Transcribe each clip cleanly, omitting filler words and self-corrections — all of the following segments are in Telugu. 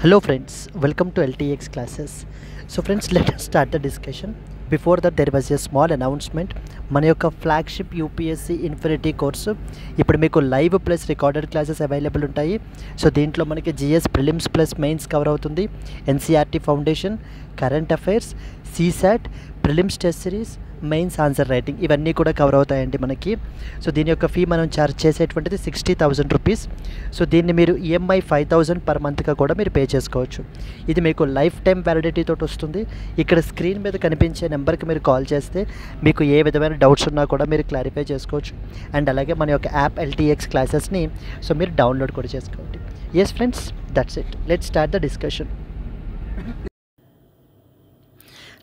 Hello friends, welcome to LTX classes. So friends, let us start the discussion. Before that there was a small announcement. మన యొక్క ఫ్లాగ్షిప్ యూపీఎస్సీ ఇన్ఫినిటీ కోర్సు ఇప్పుడు మీకు live plus recorded classes available ఉంటాయి. సో దీంట్లో మనకి GS prelims plus mains cover అవుతుంది, NCERT foundation, current affairs, CSAT, prelims test series, mains answer writing ఇవన్నీ కూడా కవర్ అవుతాయండి మనకి. సో దీని యొక్క ఫీ మనం ఛార్జ్ చేసేటువంటిది 60,000 రూపీస్. సో దీన్ని మీరు ఈఎంఐ 5,000 పర్ మంత్గా కూడా మీరు పే చేసుకోవచ్చు. ఇది మీకు లైఫ్ టైం వ్యాలిడిటీ తోటి వస్తుంది. ఇక్కడ స్క్రీన్ మీద కనిపించే నెంబర్కి మీరు కాల్ చేస్తే మీకు ఏ విధమైన డౌట్స్ ఉన్నా కూడా మీరు క్లారిఫై చేసుకోవచ్చు. అండ్ అలాగే మన యొక్క యాప్ LTX క్లాసెస్ని సో మీరు డౌన్లోడ్ కూడా చేసుకోండి. Yes friends, that's it. Let's start the discussion.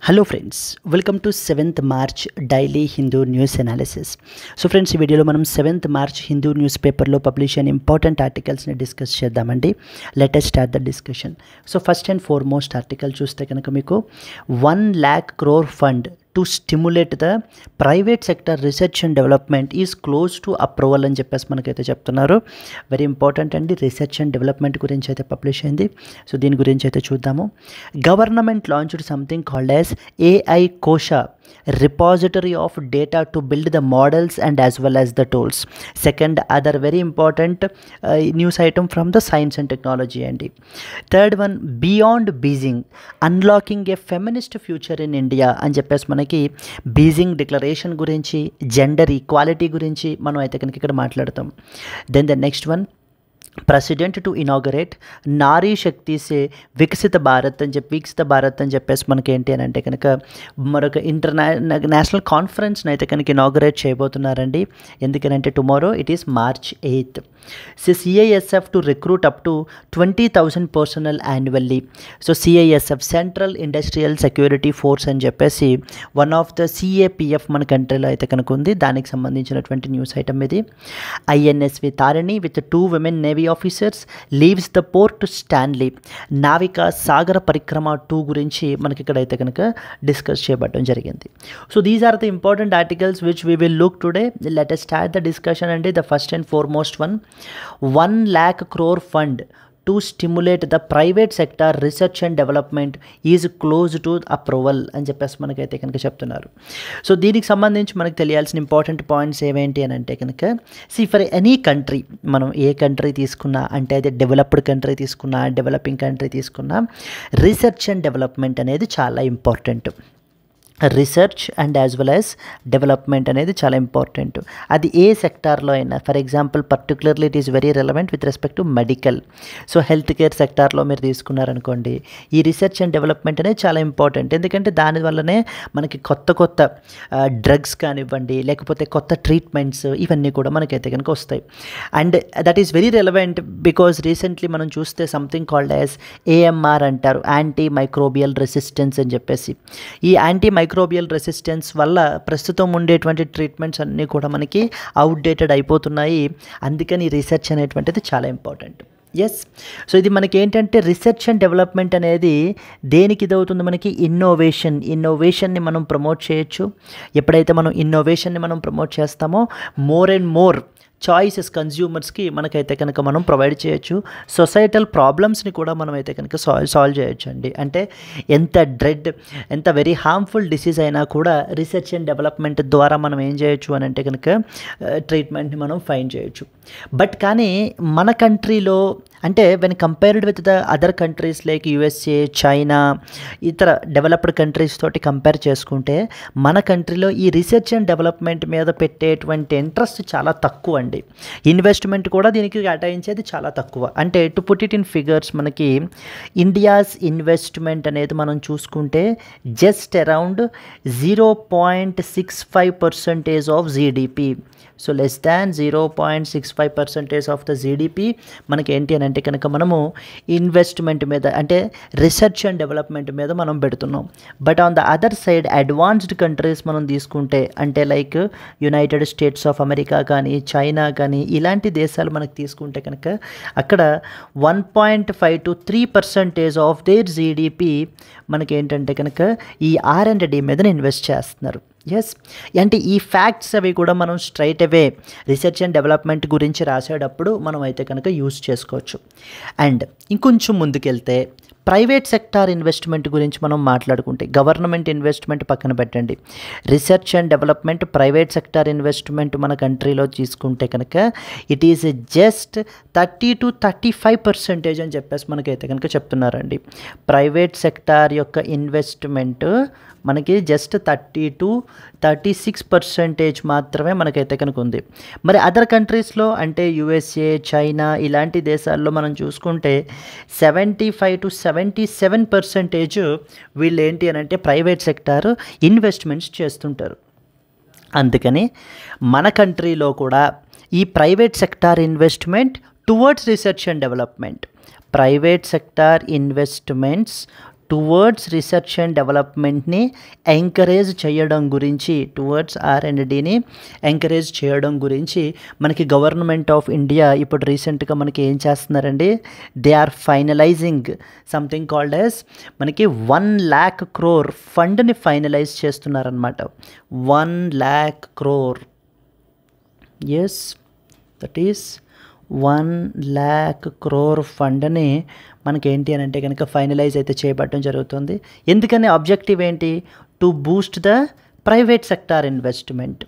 Hello friends, welcome to 7th March daily Hindu news analysis. So friends, ఈ వీడియోలో మనం 7th మార్చ్ హిందూ న్యూస్ పేపర్లో పబ్లిష్ అయిన ఇంపార్టెంట్ ఆర్టికల్స్ని డిస్కస్ చేద్దామండి. Let's start the discussion. So first and foremost article చూస్తే కనుక మీకు 1 lakh crore fund to stimulate the private sector research and development is close to approval అని చెప్పేసి మనకైతే చెప్తున్నారు. వెరీ ఇంపార్టెంట్ అండి, రీసెర్చ్ అండ్ డెవలప్మెంట్ గురించి అయితే పబ్లిష్ అయింది. సో దీని గురించి అయితే చూద్దాము. Government launched something called as AI కోశా, repository of data to build the models and as well as the tools. Second, other very important news item from the science and technology. And third one, beyond Beijing, unlocking a feminist future in India అని చెప్పేసి మనకి బీజింగ్ డిక్లరేషన్ గురించి, జెండర్ ఈక్వాలిటీ గురించి మనం అయితే కనుక ఇక్కడ మాట్లాడతాం. Then the next one, president to inaugurate Nari Shakti సే వికసిత భారత్ అని చెప్పేసి మనకి ఏంటి అని అంటే కనుక మరొక నేషనల్ కాన్ఫరెన్స్ని అయితే కనుక ఇనాగరేట్ చేయబోతున్నారండి. ఎందుకనంటే tomorrow it is March 8th. So CISF to recruit up to 20,000 personal annually. So CISF central industrial security force అని చెప్పేసి వన్ ఆఫ్ ద CAPF మన కంట్రీలో అయితే కనుక ఉంది. దానికి సంబంధించినటువంటి న్యూస్ ఐటమ్ ఇది. INSV Tarini with 2 women navy officers leaves the Port Stanley. Navika సాగర పరిక్రమ 2 గురించి మనకి ఇక్కడైతే కనుక డిస్కస్ చేయబడడం జరిగింది. So these are the important articles which we will look today. Let us start the discussion అండి. The first and foremost one, 1 lakh crore fund to stimulate the private sector research and development is close to approval అని చెప్పేసి మనకైతే కనుక చెప్తున్నారు. సో దీనికి సంబంధించి మనకు తెలియాల్సిన ఇంపార్టెంట్ పాయింట్స్ ఏవేంటి అని అంటే కనుక, ఫర్ ఎనీ కంట్రీ, మనం ఏ కంట్రీ తీసుకున్నా, అంటే అది డెవలప్డ్ కంట్రీ తీసుకున్నా, డెవలపింగ్ కంట్రీ తీసుకున్నా, రీసెర్చ్ అండ్ డెవలప్మెంట్ అనేది చాలా important. Research and as well as development అనేది చాలా ఇంపార్టెంట్. అది ఏ సెక్టార్లో అయినా. For example particularly it is very relevant with respect to medical. So health care సెక్టార్లో మీరు తీసుకున్నారనుకోండి, ఈ రీసెర్చ్ అండ్ డెవలప్మెంట్ అనేది చాలా ఇంపార్టెంట్. ఎందుకంటే దానివల్లనే మనకి కొత్త డ్రగ్స్ కానివ్వండి, లేకపోతే కొత్త ట్రీట్మెంట్స్, ఇవన్నీ కూడా మనకైతే కనుక వస్తాయి. And that is very relevant because recently మనం చూస్తే సంథింగ్ కాల్డ్ యాజ్ AMR అంటారు, యాంటీ మైక్రోబియల్ రెసిస్టెన్స్ అని చెప్పేసి. ఈ యాంటీ మైక్రోబియల్ రెసిస్టెన్స్ వల్ల ప్రస్తుతం ఉండేటువంటి ట్రీట్మెంట్స్ అన్నీ కూడా మనకి అవుట్డేటెడ్ అయిపోతున్నాయి. అందుకని రీసెర్చ్ అనేటువంటిది చాలా ఇంపార్టెంట్. ఎస్, సో ఇది మనకి ఏంటంటే రీసెర్చ్ అండ్ డెవలప్మెంట్ అనేది దేనికి ఇది అవుతుంది, మనకి ఇన్నోవేషన్ని మనం ప్రమోట్ చేయొచ్చు. ఎప్పుడైతే మనం ఇన్నోవేషన్ని మనం ప్రమోట్ చేస్తామో మోర్ అండ్ మోర్ చాయిసెస్ కన్జ్యూమర్స్కి మనకైతే కనుక మనం ప్రొవైడ్ చేయొచ్చు. సొసైటల్ ప్రాబ్లమ్స్ని కూడా మనం అయితే కనుక సాల్వ్ చేయొచ్చు అండి. అంటే ఎంత వెరీ హార్మ్ఫుల్ డిసీజ్ అయినా కూడా రీసెర్చ్ అండ్ డెవలప్మెంట్ ద్వారా మనం ఏం చేయొచ్చు అని అంటే కనుక ట్రీట్మెంట్ని మనం ఫైండ్ చేయొచ్చు. బట్ కానీ మన కంట్రీలో అంటే when compared with the other countries like USA, China, ఇతర డెవలప్డ్ కంట్రీస్ తోటి కంపేర్ చేసుకుంటే మన కంట్రీలో ఈ రీసెర్చ్ అండ్ డెవలప్మెంట్ మీద పెట్టేటువంటి ఇంట్రెస్ట్ చాలా తక్కువ అండి. ఇన్వెస్ట్మెంట్ కూడా దీనికి కేటాయించేది చాలా తక్కువ. అంటే to put it in figures, మనకి ఇండియాస్ ఇన్వెస్ట్మెంట్ అనేది మనం చూసుకుంటే just around 0.65% of GDP. So less than 0.65% of the GDP మనకి ఏంటి అని అంటే కనుక మనము ఇన్వెస్ట్మెంట్ మీద, అంటే రీసెర్చ్ అండ్ డెవలప్మెంట్ మీద మనం పెడుతున్నాం. But on the other side advanced countries మనం తీసుకుంటే, అంటే like United states of America కానీ, చైనా కానీ, ఇలాంటి దేశాలు మనకు తీసుకుంటే కనుక అక్కడ 1.5 to 3% ఆఫ్ దేర్ GDP మనకి ఏంటంటే కనుక ఈ R&D మీద ఇన్వెస్ట్ చేస్తున్నారు. ఎస్, అంటే ఈ ఫ్యాక్ట్స్ అవి కూడా మనం straight way research and development గురించి రాసేటప్పుడు మనం అయితే కనుక యూజ్ చేసుకోవచ్చు. అండ్ ఇంకొంచెం ముందుకెళ్తే ప్రైవేట్ సెక్టార్ ఇన్వెస్ట్మెంట్ గురించి మనం మాట్లాడుకుంటే, గవర్నమెంట్ ఇన్వెస్ట్మెంట్ పక్కన పెట్టండి, research and development, private sector investment మన కంట్రీలో తీసుకుంటే కనుక ఇట్ ఈజ్ జస్ట్ 30 to 35% అని చెప్పేసి మనకైతే కనుక చెప్తున్నారండి. ప్రైవేట్ సెక్టార్ యొక్క ఇన్వెస్ట్మెంట్ మనకి జస్ట్ 30 to 36% మాత్రమే మనకైతే కనుక ఉంది. మరి అదర్ కంట్రీస్లో అంటే USA, చైనా ఇలాంటి దేశాల్లో మనం చూసుకుంటే 75 to 77% వీళ్ళు ఏంటి అని అంటే ప్రైవేట్ సెక్టార్ ఇన్వెస్ట్మెంట్స్ చేస్తుంటారు. అందుకని మన కంట్రీలో కూడా ఈ private sector investment towards research and development, private sector investments towards research and డెవలప్మెంట్ని ఎంకరేజ్ చేయడం గురించి, టువర్డ్స్ R&Dని ఎంకరేజ్ చేయడం గురించి మనకి గవర్నమెంట్ ఆఫ్ ఇండియా ఇప్పుడు రీసెంట్గా మనకి ఏం చేస్తున్నారండి, they are finalising something called as మనకి 1 lakh crore ఫండ్ని ఫైనలైజ్ చేస్తున్నారనమాట. 1 lakh crore, yes that is 1 lakh crore ఫండ్ని మనకేంటి అని అంటే కనుక ఫైనలైజ్ అయితే చేయబడడం జరుగుతుంది. ఎందుకని ఆబ్జెక్టివ్ ఏంటి, to boost the private sector investment.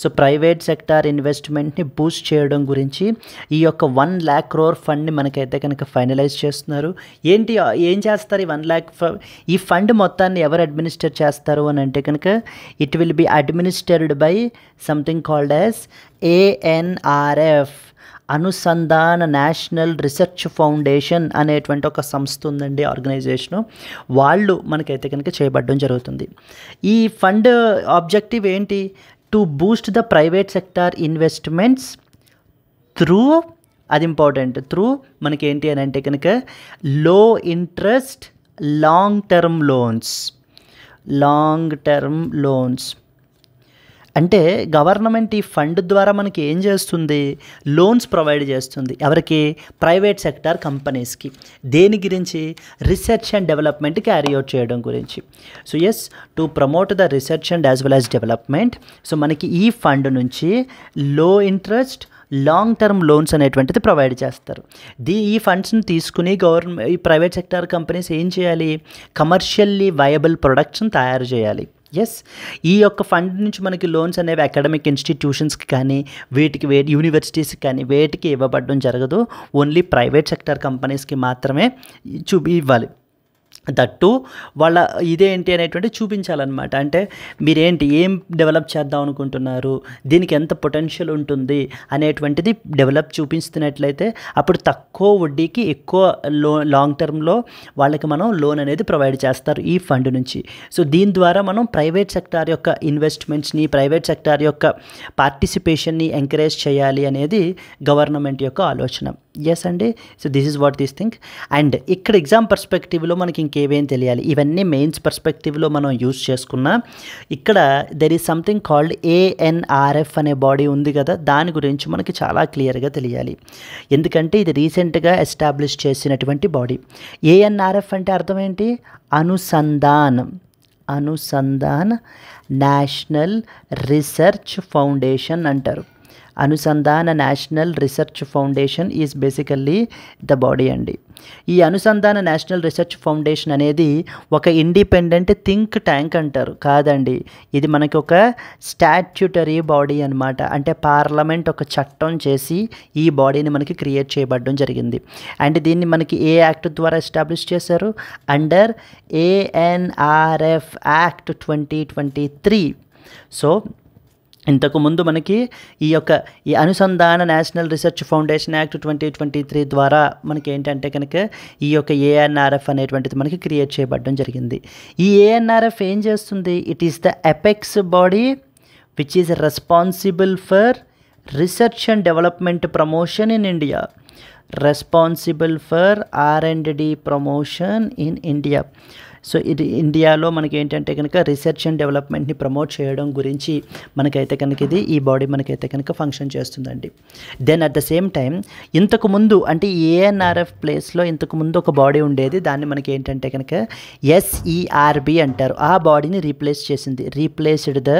So private sector ఇన్వెస్ట్మెంట్ని బూస్ట్ చేయడం గురించి ఈ యొక్క 1 lakh crore ఫండ్ని మనకైతే కనుక ఫైనలైజ్ చేస్తున్నారు. ఏం చేస్తారు ఈ 1 lakh ఈ ఫండ్ మొత్తాన్ని ఎవరు అడ్మినిస్టర్ చేస్తారు అని అంటే కనుక it will be administered by something called as ANRF, అనుసంధాన నేషనల్ రీసెర్చ్ ఫౌండేషన్ అనేటువంటి ఒక సంస్థ ఉందండి, ఆర్గనైజేషను. వాళ్ళు మనకైతే కనుక చేయబడడం జరుగుతుంది. ఈ ఫండ్ ఆబ్జెక్టివ్ ఏంటి, to boost the private sector investments through, అది ఇంపార్టెంట్, త్రూ మనకేంటి అని అంటే కనుక లో ఇంట్రెస్ట్ లాంగ్ టర్మ్ లోన్స్. అంటే గవర్నమెంట్ ఈ ఫండ్ ద్వారా మనకి ఏం చేస్తుంది, లోన్స్ ప్రొవైడ్ చేస్తుంది. ఎవరికి, ప్రైవేట్ సెక్టార్ కంపెనీస్కి. దేని గురించి, research and development carry out చేయడం గురించి. So yes, to promote the research and as well as development. సో మనకి ఈ ఫండ్ నుంచి low interest long term loans అనేటువంటిది ప్రొవైడ్ చేస్తారు. ఈ ఫండ్స్ని తీసుకుని ఈ ప్రైవేట్ సెక్టార్ కంపెనీస్ ఏం చేయాలి, కమర్షియల్లీ వయబుల్ ప్రొడక్ట్స్ని తయారు చేయాలి. ఎస్, ఈ యొక్క ఫండ్ నుంచి మనకి లోన్స్ అనేవి అకాడమిక్ ఇన్స్టిట్యూషన్స్కి కానీ యూనివర్సిటీస్కి కానీ వేటికి ఇవ్వబడడం జరగదు. ఓన్లీ ప్రైవేట్ సెక్టార్ కంపెనీస్కి మాత్రమే ఇవ్వాలి. దట్టు వాళ్ళ ఇదేంటి అనేటువంటి చూపించాలన్నమాట. అంటే మీరేంటి, ఏం డెవలప్ చేద్దాం అనుకుంటున్నారు, దీనికి ఎంత పొటెన్షియల్ ఉంటుంది అనేటువంటిది చూపిస్తున్నట్లయితే అప్పుడు తక్కువ వడ్డీకి ఎక్కువ లాంగ్ టర్మ్లో వాళ్ళకి మనం లోన్ అనేది ప్రొవైడ్ చేస్తారు ఈ ఫండ్ నుంచి. సో దీని ద్వారా మనం ప్రైవేట్ సెక్టార్ యొక్క ఇన్వెస్ట్మెంట్స్ని, ప్రైవేట్ సెక్టార్ యొక్క పార్టిసిపేషన్ని ఎంకరేజ్ చేయాలి అనేది గవర్నమెంట్ యొక్క ఆలోచన. ఎస్ అండి, so this is what this think. And ఇక్కడ ఎగ్జామ్ పర్స్పెక్టివ్లో మనకి ఇంకేమేం తెలియాలి, ఇవన్నీ మెయిన్స్ పర్స్పెక్టివ్లో మనం యూజ్ చేసుకున్నా. ఇక్కడ there is something called ANRF అనే బాడీ ఉంది కదా, దాని గురించి మనకి చాలా క్లియర్గా తెలియాలి. ఎందుకంటే ఇది రీసెంట్గా ఎస్టాబ్లిష్ చేసినటువంటి బాడీ. ANRF అంటే అర్థం ఏంటి, అనుసంధాన్ నేషనల్ రీసెర్చ్ ఫౌండేషన్ అంటారు. అనుసంధాన national research foundation is basically the body అండి. ఈ అనుసంధాన నేషనల్ రీసెర్చ్ ఫౌండేషన్ అనేది ఒక ఇండిపెండెంట్ థింక్ ట్యాంక్ అంటారు. కాదండి, ఇది మనకి ఒక స్టాట్యూటరీ బాడీ అనమాట. అంటే పార్లమెంట్ ఒక చట్టం చేసి ఈ బాడీని మనకి క్రియేట్ చేయబడడం జరిగింది. అండ్ దీన్ని మనకి ఏ యాక్ట్ ద్వారా ఎస్టాబ్లిష్ చేశారు, అండర్ ANRF యాక్ట్ 2023. సో ఇంతకుముందు మనకి ఈ అనుసంధాన నేషనల్ రీసెర్చ్ ఫౌండేషన్ యాక్ట్ 2023 ద్వారా మనకి ఏంటంటే కనుక ఈ యొక్క ANRF అనేటువంటిది మనకి క్రియేట్ చేయబడడం జరిగింది. ఈ ANRF ఏం చేస్తుంది, it is the apex body which is responsible for research and development promotion in India. Responsible for R&D promotion in India. So ఇది ఇండియాలో మనకి ఏంటంటే కనుక రీసెర్చ్ అండ్ డెవలప్మెంట్ని ప్రమోట్ చేయడం గురించి మనకైతే కనుక ఈ బాడీ మనకైతే కనుక ఫంక్షన్ చేస్తుందండి. Then at the same time ఇంతకుముందు అంటే ఏఎన్ఆర్ఎఫ్ ప్లేస్లో ఇంతకుముందు ఒక బాడీ ఉండేది, దాన్ని మనకి ఏంటంటే కనుక ఎస్ఈఆర్బి అంటారు. ఆ బాడీని replaced the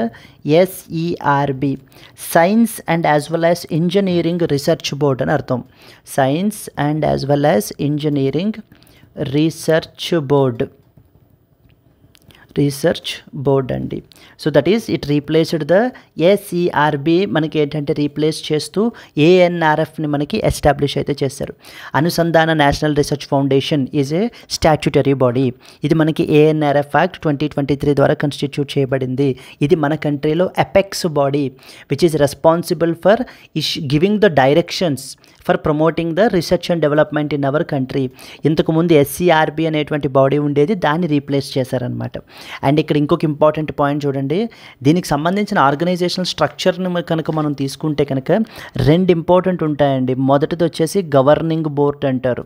SERB, science and as well as engineering research board అని అర్థం. Science and as well as engineering research board అండి. So that is it replaced the SERB, మనకి ఏంటంటే రీప్లేస్ చేస్తూ ఏఎన్ఆర్ఎఫ్ని మనకి ఎస్టాబ్లిష్ అయితే చేశారు. అనుసంధాన national research foundation is a statutory body. ఇది మనకి ఏఎన్ఆర్ఎఫ్ యాక్ట్ 2023 ద్వారా కాన్స్టిట్యూట్ చేయబడింది. ఇది మన కంట్రీలో apex body which is responsible for giving the directions for promoting the research and development in our country. ఇంతకుముందు ఎస్సీఆర్బి అనేటువంటి బాడీ ఉండేది, దాన్ని రీప్లేస్ చేశారనమాట. అండ్ ఇక్కడ ఇంకొక ఇంపార్టెంట్ పాయింట్ చూడండి, దీనికి సంబంధించిన ఆర్గనైజేషనల్ స్ట్రక్చర్ని కనుక మనం తీసుకుంటే కనుక 2 ఇంపార్టెంట్ ఉంటాయండి. మొదటిది వచ్చేసి గవర్నింగ్ బోర్డ్ అంటారు.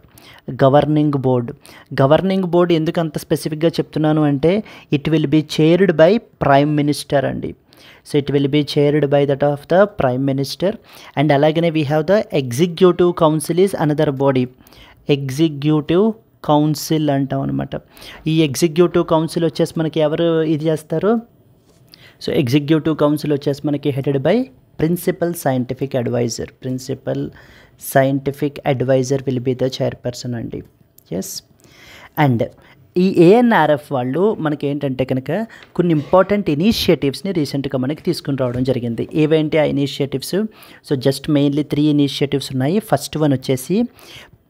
గవర్నింగ్ బోర్డ్ ఎందుకు అంత స్పెసిఫిక్గా చెప్తున్నాను అంటే it will be chaired by prime minister అండి. So it will be chaired by that of the prime minister. And alagane we have the executive council is another body. Executive council అంటాం అనమాట. ఈ ఎగ్జిక్యూటివ్ కౌన్సిల్ వచ్చేసి మనకి ఎవరు ఇది చేస్తారు? సో ఎగ్జిక్యూటివ్ కౌన్సిల్ వచ్చేసి మనకి headed by principal scientific adviser will be the chairperson అండి. ఎస్. అండ్ ఈ ఏఎన్ఆర్ఎఫ్ వాళ్ళు మనకి ఏంటంటే కనుక కొన్ని ఇంపార్టెంట్ ఇనిషియేటివ్స్ని రీసెంట్గా మనకి తీసుకుని రావడం జరిగింది. ఏవేంటి ఆ initiatives? So just mainly 3 initiatives ఉన్నాయి. ఫస్ట్ వన్ వచ్చేసి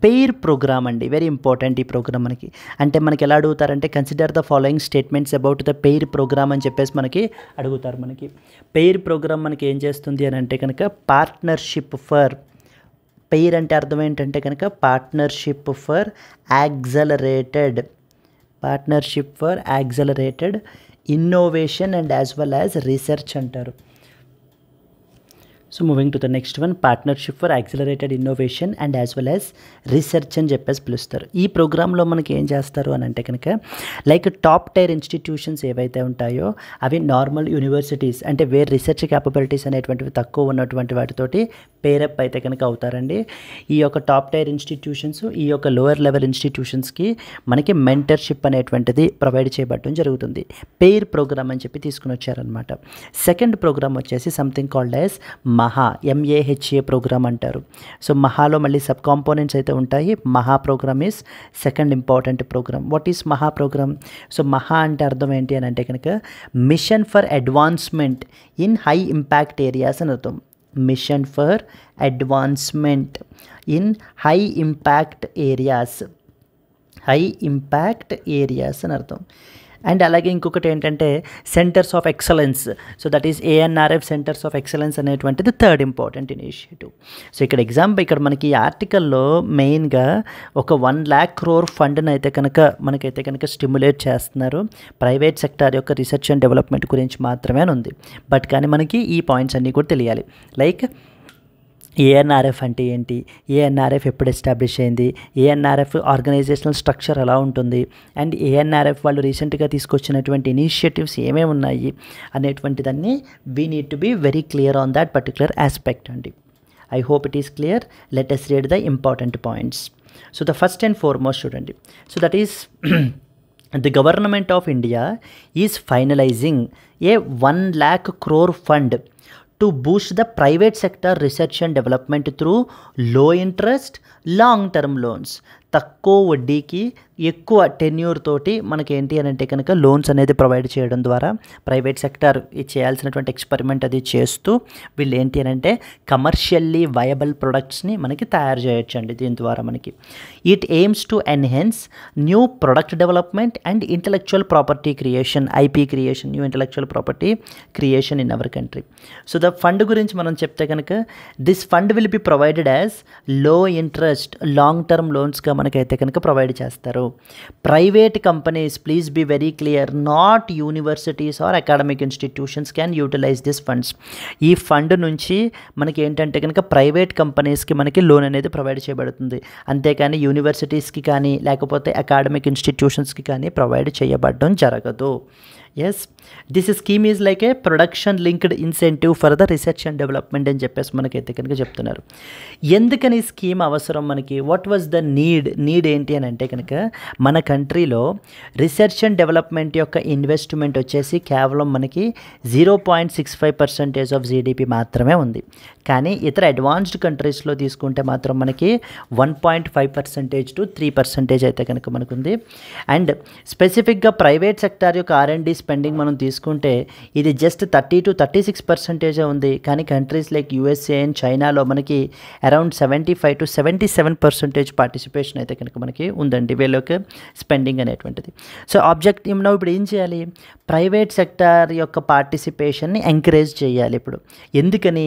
పెయిర్ ప్రోగ్రామ్ అండి. వెరీ ఇంపార్టెంట్ ఈ ప్రోగ్రామ్ మనకి. అంటే మనకి ఎలా అడుగుతారంటే consider the following statements about the PAIR program అని చెప్పేసి మనకి అడుగుతారు. మనకి పెయిర్ ప్రోగ్రామ్ మనకి ఏం చేస్తుంది అని అంటే కనుక పార్ట్నర్షిప్ ఫర్, పెయిర్ అంటే అర్థం ఏంటంటే కనుక partnership for accelerated innovation and as well as research అంటారు. So moving to the next one, partnership for accelerated innovation and as well as research అని చెప్పేసి పిలుస్తారు. ఈ ప్రోగ్రాంలో మనకి ఏం చేస్తారు అని అంటే కనుక లైక్ టాప్ టైర్ ఇన్స్టిట్యూషన్స్ ఏవైతే ఉంటాయో అవి నార్మల్ యూనివర్సిటీస్ అంటే వేర్ రీసెర్చ్ క్యాపబిలిటీస్ అనేటువంటివి తక్కువ ఉన్నటువంటి వాటితోటి పేరప్ అయితే కనుక అవుతారండి. ఈ యొక్క టాప్ టైర్ ఇన్స్టిట్యూషన్స్ ఈ యొక్క లోయర్ లెవెల్ ఇన్స్టిట్యూషన్స్కి మనకి మెంటర్షిప్ అనేటువంటిది ప్రొవైడ్ చేయబడటం జరుగుతుంది. పెయిర్ ప్రోగ్రామ్ అని చెప్పి తీసుకుని వచ్చారనమాట. సెకండ్ ప్రోగ్రామ్ వచ్చేసి something called as MAHA program అంటారు. సో మహాలో మళ్ళీ సబ్ కాంపోనెంట్స్ అయితే ఉంటాయి. MAHA program is second important program. What is MAHA program? So MAHA అంటే అర్థం ఏంటి అని అంటే కనుక mission for advancement in high impact areas అని అర్థం. Mission for advancement in high impact areas అని అర్థం. అండ్ అలాగే ఇంకొకటి ఏంటంటే centres of excellence. So that is ANRF centres of excellence అనేటువంటిది థర్డ్ ఇంపార్టెంట్ ఇనిషియేటివ్. సో ఇక్కడ మనకి ఈ ఆర్టికల్లో మెయిన్గా ఒక 1 lakh crore ఫండ్ని అయితే కనుక స్టిమ్యులేట్ చేస్తున్నారు. ప్రైవేట్ సెక్టార్ యొక్క రీసెర్చ్ అండ్ డెవలప్మెంట్ గురించి మాత్రమే ఉంది. బట్ కానీ మనకి ఈ పాయింట్స్ అన్నీ కూడా తెలియాలి. లైక్ ఏఎన్ఆర్ఎఫ్ అంటే ఏంటి, ఏఎన్ఆర్ఎఫ్ ఎప్పుడు ఎస్టాబ్లిష్ అయింది, ఏఎన్ఆర్ఎఫ్ ఆర్గనైజేషనల్ స్ట్రక్చర్ ఎలా ఉంటుంది, అండ్ ఏఎన్ఆర్ఎఫ్ వాళ్ళు రీసెంట్గా తీసుకొచ్చినటువంటి ఇనిషియేటివ్స్ ఏమేమి ఉన్నాయి అనేటువంటిదన్నీ we need to be very clear on that particular aspect అండి. I hope it is clear. Let us read the important points. So the first and foremost చూడండి. So that is the government of India is finalizing a 1 lakh crore fund to boost the private sector research and development through low interest long term loans. తక్కువ వడ్డీకి ఎక్కువ టెన్యూర్ తోటి మనకి ఏంటి అని అంటే కనుక లోన్స్ అనేది ప్రొవైడ్ చేయడం ద్వారా ప్రైవేట్ సెక్టర్ చేయాల్సినటువంటి ఎక్స్పెరిమెంట్ అది చేస్తూ వీళ్ళు ఏంటి అని అంటే కమర్షియల్లీ వయబుల్ ప్రొడక్ట్స్ని మనకి తయారు చేయొచ్చు అండి. దీని ద్వారా మనకి it aims to enhance new product development and intellectual property creation, IP creation, new intellectual property creation in our country. So the fund గురించి మనం చెప్తే కనుక this fund will be provided as low interest long term లోన్స్గా మనకైతే కనుక ప్రొవైడ్ చేస్తారు. Private companies, please be very clear, not universities or academic institutions can utilise this funds. ఈ ఫండ్ నుంచి మనకి ఏంటంటే కనుక ప్రైవేట్ కంపెనీస్కి మనకి లోన్ అనేది ప్రొవైడ్ చేయబడుతుంది, అంతేకాని యూనివర్సిటీస్కి కానీ లేకపోతే అకాడమిక్ ఇన్స్టిట్యూషన్స్కి కానీ ప్రొవైడ్ చేయబడడం జరగదు. Yes, this scheme is like a production linked incentive for the research and development అని చెప్పేసి మనకైతే కనుక చెప్తున్నారు. ఎందుకని ఈ స్కీమ్ అవసరం మనకి? వాట్ వాజ్ ద నీడ్ ఏంటి అని అంటే కనుక మన కంట్రీలో రీసెర్చ్ అండ్ డెవలప్మెంట్ యొక్క ఇన్వెస్ట్మెంట్ వచ్చేసి కేవలం మనకి 0.65% ఆఫ్ జీడిపి మాత్రమే ఉంది. కానీ ఇతర అడ్వాన్స్డ్ కంట్రీస్లో తీసుకుంటే మాత్రం మనకి 1.5% to 3% అయితే కనుక మనకు ఉంది. అండ్ స్పెసిఫిక్గా ప్రైవేట్ సెక్టార్ యొక్క R&D స్పెండింగ్ మనం తీసుకుంటే ఇది జస్ట్ 30 to 36% ఉంది. కానీ కంట్రీస్ లైక్ USA అండ్ చైనాలో మనకి అరౌండ్ 75 to 77% పార్టిసిపేషన్ అయితే కనుక మనకి ఉందండి వీళ్ళ యొక్క స్పెండింగ్ అనేటువంటిది. సో ఆబ్జెక్టివ్ ఇప్పుడు ఏం చేయాలి? ప్రైవేట్ సెక్టార్ యొక్క పార్టిసిపేషన్ని ఎంకరేజ్ చేయాలి. ఇప్పుడు ఎందుకని?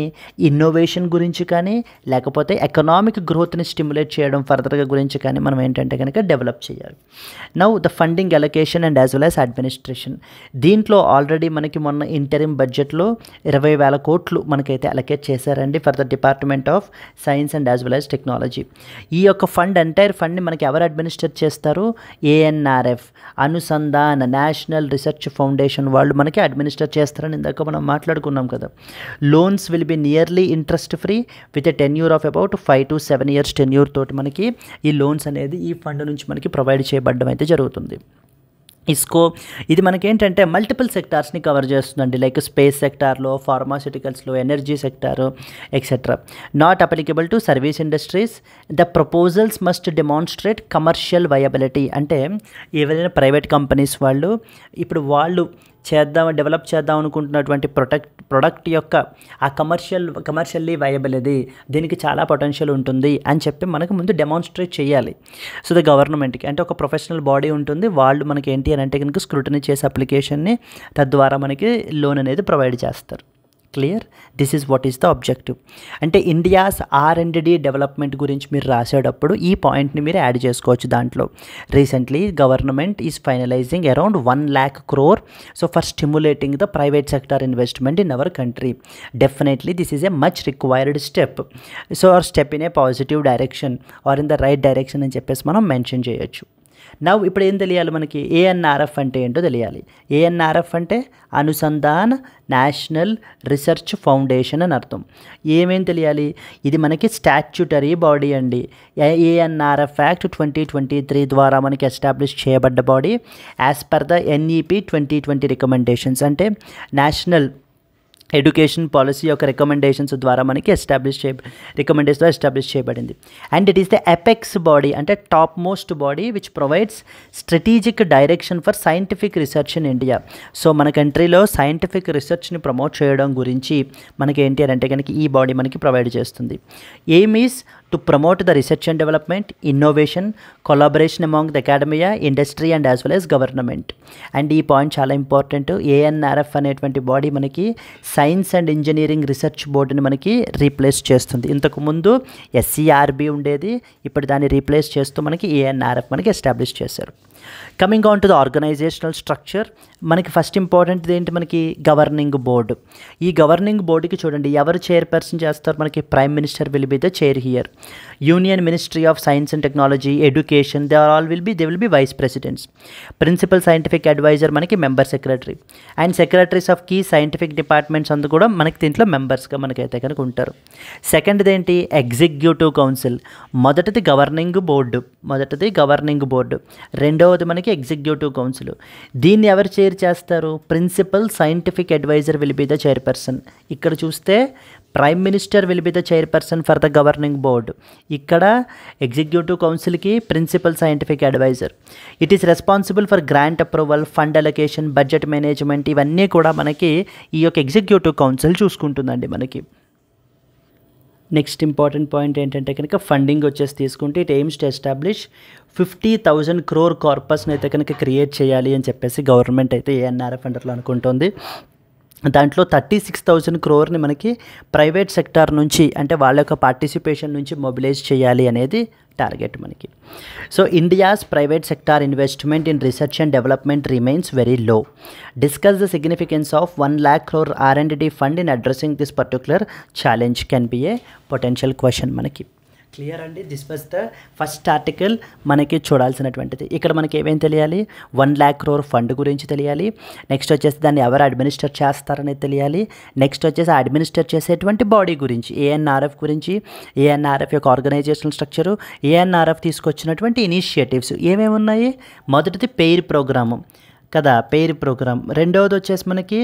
ఇన్నోవేషన్ గురించి కానీ లేకపోతే ఎకనామిక్ గ్రోత్ని స్టిమ్యులేట్ చేయడం ఫర్దర్గా గురించి కానీ మనం ఏంటంటే కనుక డెవలప్ చేయాలి. Now the funding allocation and as well as administration. దీంట్లో ఆల్రెడీ మనకి మొన్న ఇంటరిమ్ బడ్జెట్లో 20,000 కోట్లు మనకైతే అలొకేట్ చేశారండి for the department of science and as well as technology. ఈ యొక్క ఫండ్ ఎంటైర్ ఫండ్ని మనకి ఎవరు అడ్మినిస్టర్ చేస్తారు? ANRF, Anusandhan national research foundation వాళ్ళు మనకి అడ్మినిస్టర్ చేస్తారని ఇందాక మనం మాట్లాడుకున్నాం కదా. Loans will be nearly interest free with a tenure of about 5 to 7 years tenure తోటి మనకి ఈ లోన్స్ అనేది ఈ ఫండ్ నుంచి మనకి ప్రొవైడ్ చేయబడడం అయితే జరుగుతుంది. ఇస్కో ఇది మనకేంటంటే మల్టిపుల్ సెక్టార్స్ని కవర్ చేస్తుందండి, లైక్ స్పేస్ సెక్టార్లో, ఫార్మాస్యూటికల్స్లో, energy sector etcetera. Not applicable to service industries. The proposals must demonstrate commercial viability. అంటే ఏవైనా ప్రైవేట్ కంపెనీస్ వాళ్ళు ఇప్పుడు వాళ్ళు డెవలప్ చేద్దాం అనుకుంటున్నటువంటి ప్రొడక్ట్ యొక్క ఆ కమర్షియల్లీ వయబుల్ ఇది, దీనికి చాలా పొటెన్షియల్ ఉంటుంది అని చెప్పి మనకు ముందు డెమాన్స్ట్రేట్ చేయాలి. సో ద గవర్నమెంట్కి అంటే ఒక ప్రొఫెషనల్ బాడీ ఉంటుంది, వాళ్ళు మనకి ఏంటి అని అంటే కనుక స్క్రూటినీ చేసే అప్లికేషన్ని తద్వారా మనకి లోన్ అనేది ప్రొవైడ్ చేస్తారు. Clear? This is what is the objective. అంటే ఇండియాస్ R&D డెవలప్మెంట్ గురించి మీరు రాసేటప్పుడు ఈ పాయింట్ని మీరు యాడ్ చేసుకోవచ్చు దాంట్లో. Recently government is finalizing around 1 lakh crore so for stimulating the private sector investment in our country. Definitely this is a much required step. So our step in a positive direction or in the right direction అని చెప్పేసి మనం మెన్షన్ చేయొచ్చు. నవ్ ఇప్పుడు ఏం తెలియాలి మనకి? ANRF అంటే ఏంటో తెలియాలి. ANRF అంటే అనుసంధాన్ నేషనల్ రీసెర్చ్ ఫౌండేషన్ అని అర్థం. ఏమేం తెలియాలి? ఇది మనకి స్టాట్యూటరీ బాడీ అండి. ANRF యాక్ట్ 2023 ద్వారా మనకి ఎస్టాబ్లిష్ చేయబడ్డ body as per the NEP 2020 recommendations. అంటే నేషనల్ ఎడ్యుకేషన్ పాలసీ యొక్క రికమెండేషన్స్ ద్వారా మనకి ఎస్టాబ్లిష్ చేయబడింది. And it is the apex body అంటే top most body which provides strategic direction for scientific research in India. So మన కంట్రీలో సైంటిఫిక్ రీసెర్చ్ని ప్రమోట్ చేయడం గురించి మనకి ఏంటి అని అంటే కనుక ఈ బాడీ మనకి ప్రొవైడ్ చేస్తుంది. Aim is to promote the research and development, innovation, collaboration among the academia, industry and as well as government. And ఈ పాయింట్ చాలా ఇంపార్టెంట్. ANRF అనేటువంటి బాడీ మనకి సైన్స్ అండ్ ఇంజనీరింగ్ రీసెర్చ్ బోర్డుని మనకి రీప్లేస్ చేస్తుంది. ఇంతకుముందు SCRB ఉండేది, ఇప్పుడు దాన్ని రీప్లేస్ చేస్తూ మనకి ANRF మనకి ఎస్టాబ్లిష్ చేశారు. Coming on to the organizational structure, మనకి ఫస్ట్ ఇంపార్టెంట్ ఏంటి? మనకి గవర్నింగ్ బోర్డు. ఈ గవర్నింగ్ బోర్డుకి చూడండి ఎవరు చైర్పర్సన్ చేస్తారు? మనకి prime minister will be the chair here. Union ministry of science and technology, education, they will be vice presidents. Principal scientific adviser మనకి member secretary. And secretaries of key scientific departments అందు కూడా మనకి దీంట్లో మెంబర్స్గా మనకైతే కనుక ఉంటారు. సెకండ్ది ఏంటి? Executive council. మొదటిది గవర్నింగ్ బోర్డు, రెండవది మనకి ఎగ్జిక్యూటివ్ కౌన్సిల్. దీన్ని ఎవరు చైర్ చేస్తారు? Principal scientific adviser will be the chairperson. ఇక్కడ చూస్తే prime minister will be the chairperson for the governing board. ఇక్కడ ఎగ్జిక్యూటివ్ కౌన్సిల్కి principal scientific adviser. It is responsible for grant approval, fund allocation, budget management. ఇవన్నీ కూడా మనకి ఈ యొక్క ఎగ్జిక్యూటివ్ కౌన్సిల్ చూసుకుంటుందండి మనకి. నెక్స్ట్ ఇంపార్టెంట్ పాయింట్ ఏంటంటే కనుక ఫండింగ్ వచ్చేసి తీసుకుంటే it aims to establish 50,000 crore కార్పస్ని అయితే కనుక క్రియేట్ చేయాలి అని చెప్పేసి గవర్నమెంట్ అయితే ANRF అండర్లో అనుకుంటుంది. దాంట్లో 36,000 crore మనకి ప్రైవేట్ సెక్టార్ నుంచి అంటే వాళ్ళ యొక్క పార్టిసిపేషన్ నుంచి మొబిలైజ్ చేయాలి అనేది టార్గెట్ మనకి. So India's private sector investment in research and development remains very low. Discuss the significance of 1 lakh crore R&D fund in addressing this particular challenge can be A potential question మనకి. క్లియర్ అండి. This was the first article మనకి చూడాల్సినటువంటిది. ఇక్కడ మనకి ఏమేమి తెలియాలి, 1 lakh crore ఫండ్ గురించి తెలియాలి. నెక్స్ట్ వచ్చేసి దాన్ని ఎవరు అడ్మినిస్టర్ చేస్తారనేది తెలియాలి. నెక్స్ట్ వచ్చేసి అడ్మినిస్టర్ చేసేటువంటి బాడీ గురించి, ఏఎన్ఆర్ఎఫ్ గురించి, ఏఎన్ఆర్ఎఫ్ యొక్క ఆర్గనైజేషనల్ స్ట్రక్చరు, ఏఎన్ఆర్ఎఫ్ తీసుకొచ్చినటువంటి ఇనిషియేటివ్స్ ఏమేమి ఉన్నాయి. మొదటిది పెయిర్ ప్రోగ్రాము కదా, పెయిర్ ప్రోగ్రామ్. రెండవది వచ్చేసి మనకి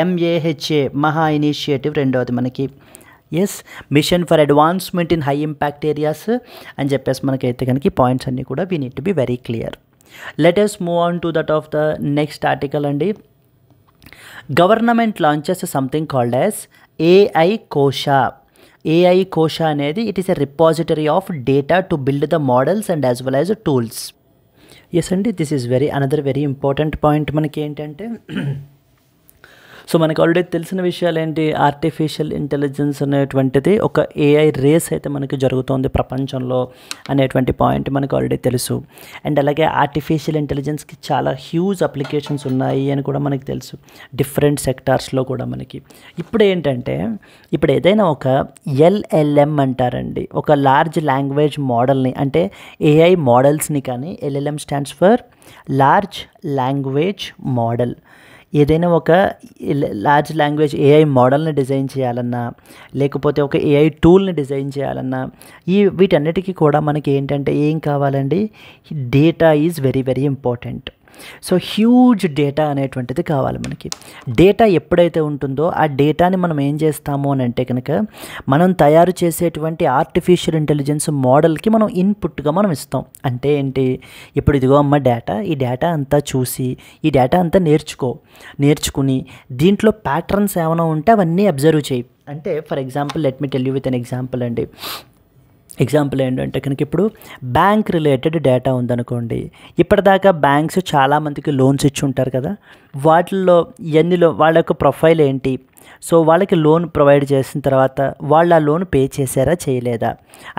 MAHA మహా ఇనిషియేటివ్ రెండవది మనకి. Yes, mission for advancement in high impact areas అని చెప్పేసి మనకైతే కనుక ఈ పాయింట్స్ అన్నీ కూడా we need to be very clear. Let us move on to that of the next article అండి. Government launches something called as AI Kosha. AI Kosha అనేది it is a repository of data to build the models and as well as tools. Yes అండి, this is another very important point మనకి ఏంటంటే, సో మనకు ఆల్రెడీ తెలిసిన విషయాలు ఏంటి, ఆర్టిఫిషియల్ ఇంటెలిజెన్స్ అనేటువంటిది ఒక AI రేస్ అయితే మనకి జరుగుతోంది ప్రపంచంలో అనేటువంటి పాయింట్ మనకు ఆల్రెడీ తెలుసు. అండ్ అలాగే ఆర్టిఫిషియల్ ఇంటెలిజెన్స్కి చాలా హ్యూజ్ అప్లికేషన్స్ ఉన్నాయి అని కూడా మనకు తెలుసు డిఫరెంట్ సెక్టార్స్లో కూడా మనకి. ఇప్పుడు ఏంటంటే, ఇప్పుడు ఏదైనా ఒక LLM అంటారండి, ఒక లార్జ్ లాంగ్వేజ్ మోడల్ని, అంటే AI మోడల్స్ని కానీ, LLM stands for large language model. ఏదైనా ఒక లార్జ్ లాంగ్వేజ్ AI మోడల్ని డిజైన్ చేయాలన్నా, లేకపోతే ఒక AI టూల్ని డిజైన్ చేయాలన్నా, వీటన్నిటికీ కూడా మనకి ఏంటంటే ఏం కావాలండి, data is very very important. So huge data అనేటువంటిది కావాలి మనకి. డేటా ఎప్పుడైతే ఉంటుందో ఆ డేటాని మనం ఏం చేస్తాము అని అంటే కనుక, మనం తయారు చేసేటువంటి ఆర్టిఫిషియల్ ఇంటెలిజెన్స్ మోడల్కి మనం ఇన్పుట్గా మనం ఇస్తాం. అంటే ఏంటి, ఇప్పుడు ఇదిగో అమ్మ డేటా, ఈ డేటా అంతా చూసి ఈ డేటా అంతా నేర్చుకుని దీంట్లో ప్యాటర్న్స్ ఏమైనా ఉంటే అవన్నీ అబ్జర్వ్ చేయి. అంటే for example let me tell you with an example అండి. ఎగ్జాంపుల్ ఏంటంటే కనుక, ఇప్పుడు బ్యాంక్ రిలేటెడ్ డేటా ఉందనుకోండి. ఇప్పటిదాకా బ్యాంక్స్ చాలామందికి లోన్స్ ఇచ్చి ఉంటారు కదా, వాటిల్లో వాళ్ళ యొక్క ప్రొఫైల్ ఏంటి, సో వాళ్ళకి లోన్ ప్రొవైడ్ చేసిన తర్వాత వాళ్ళు ఆ లోన్ పే చేశారా చేయలేదా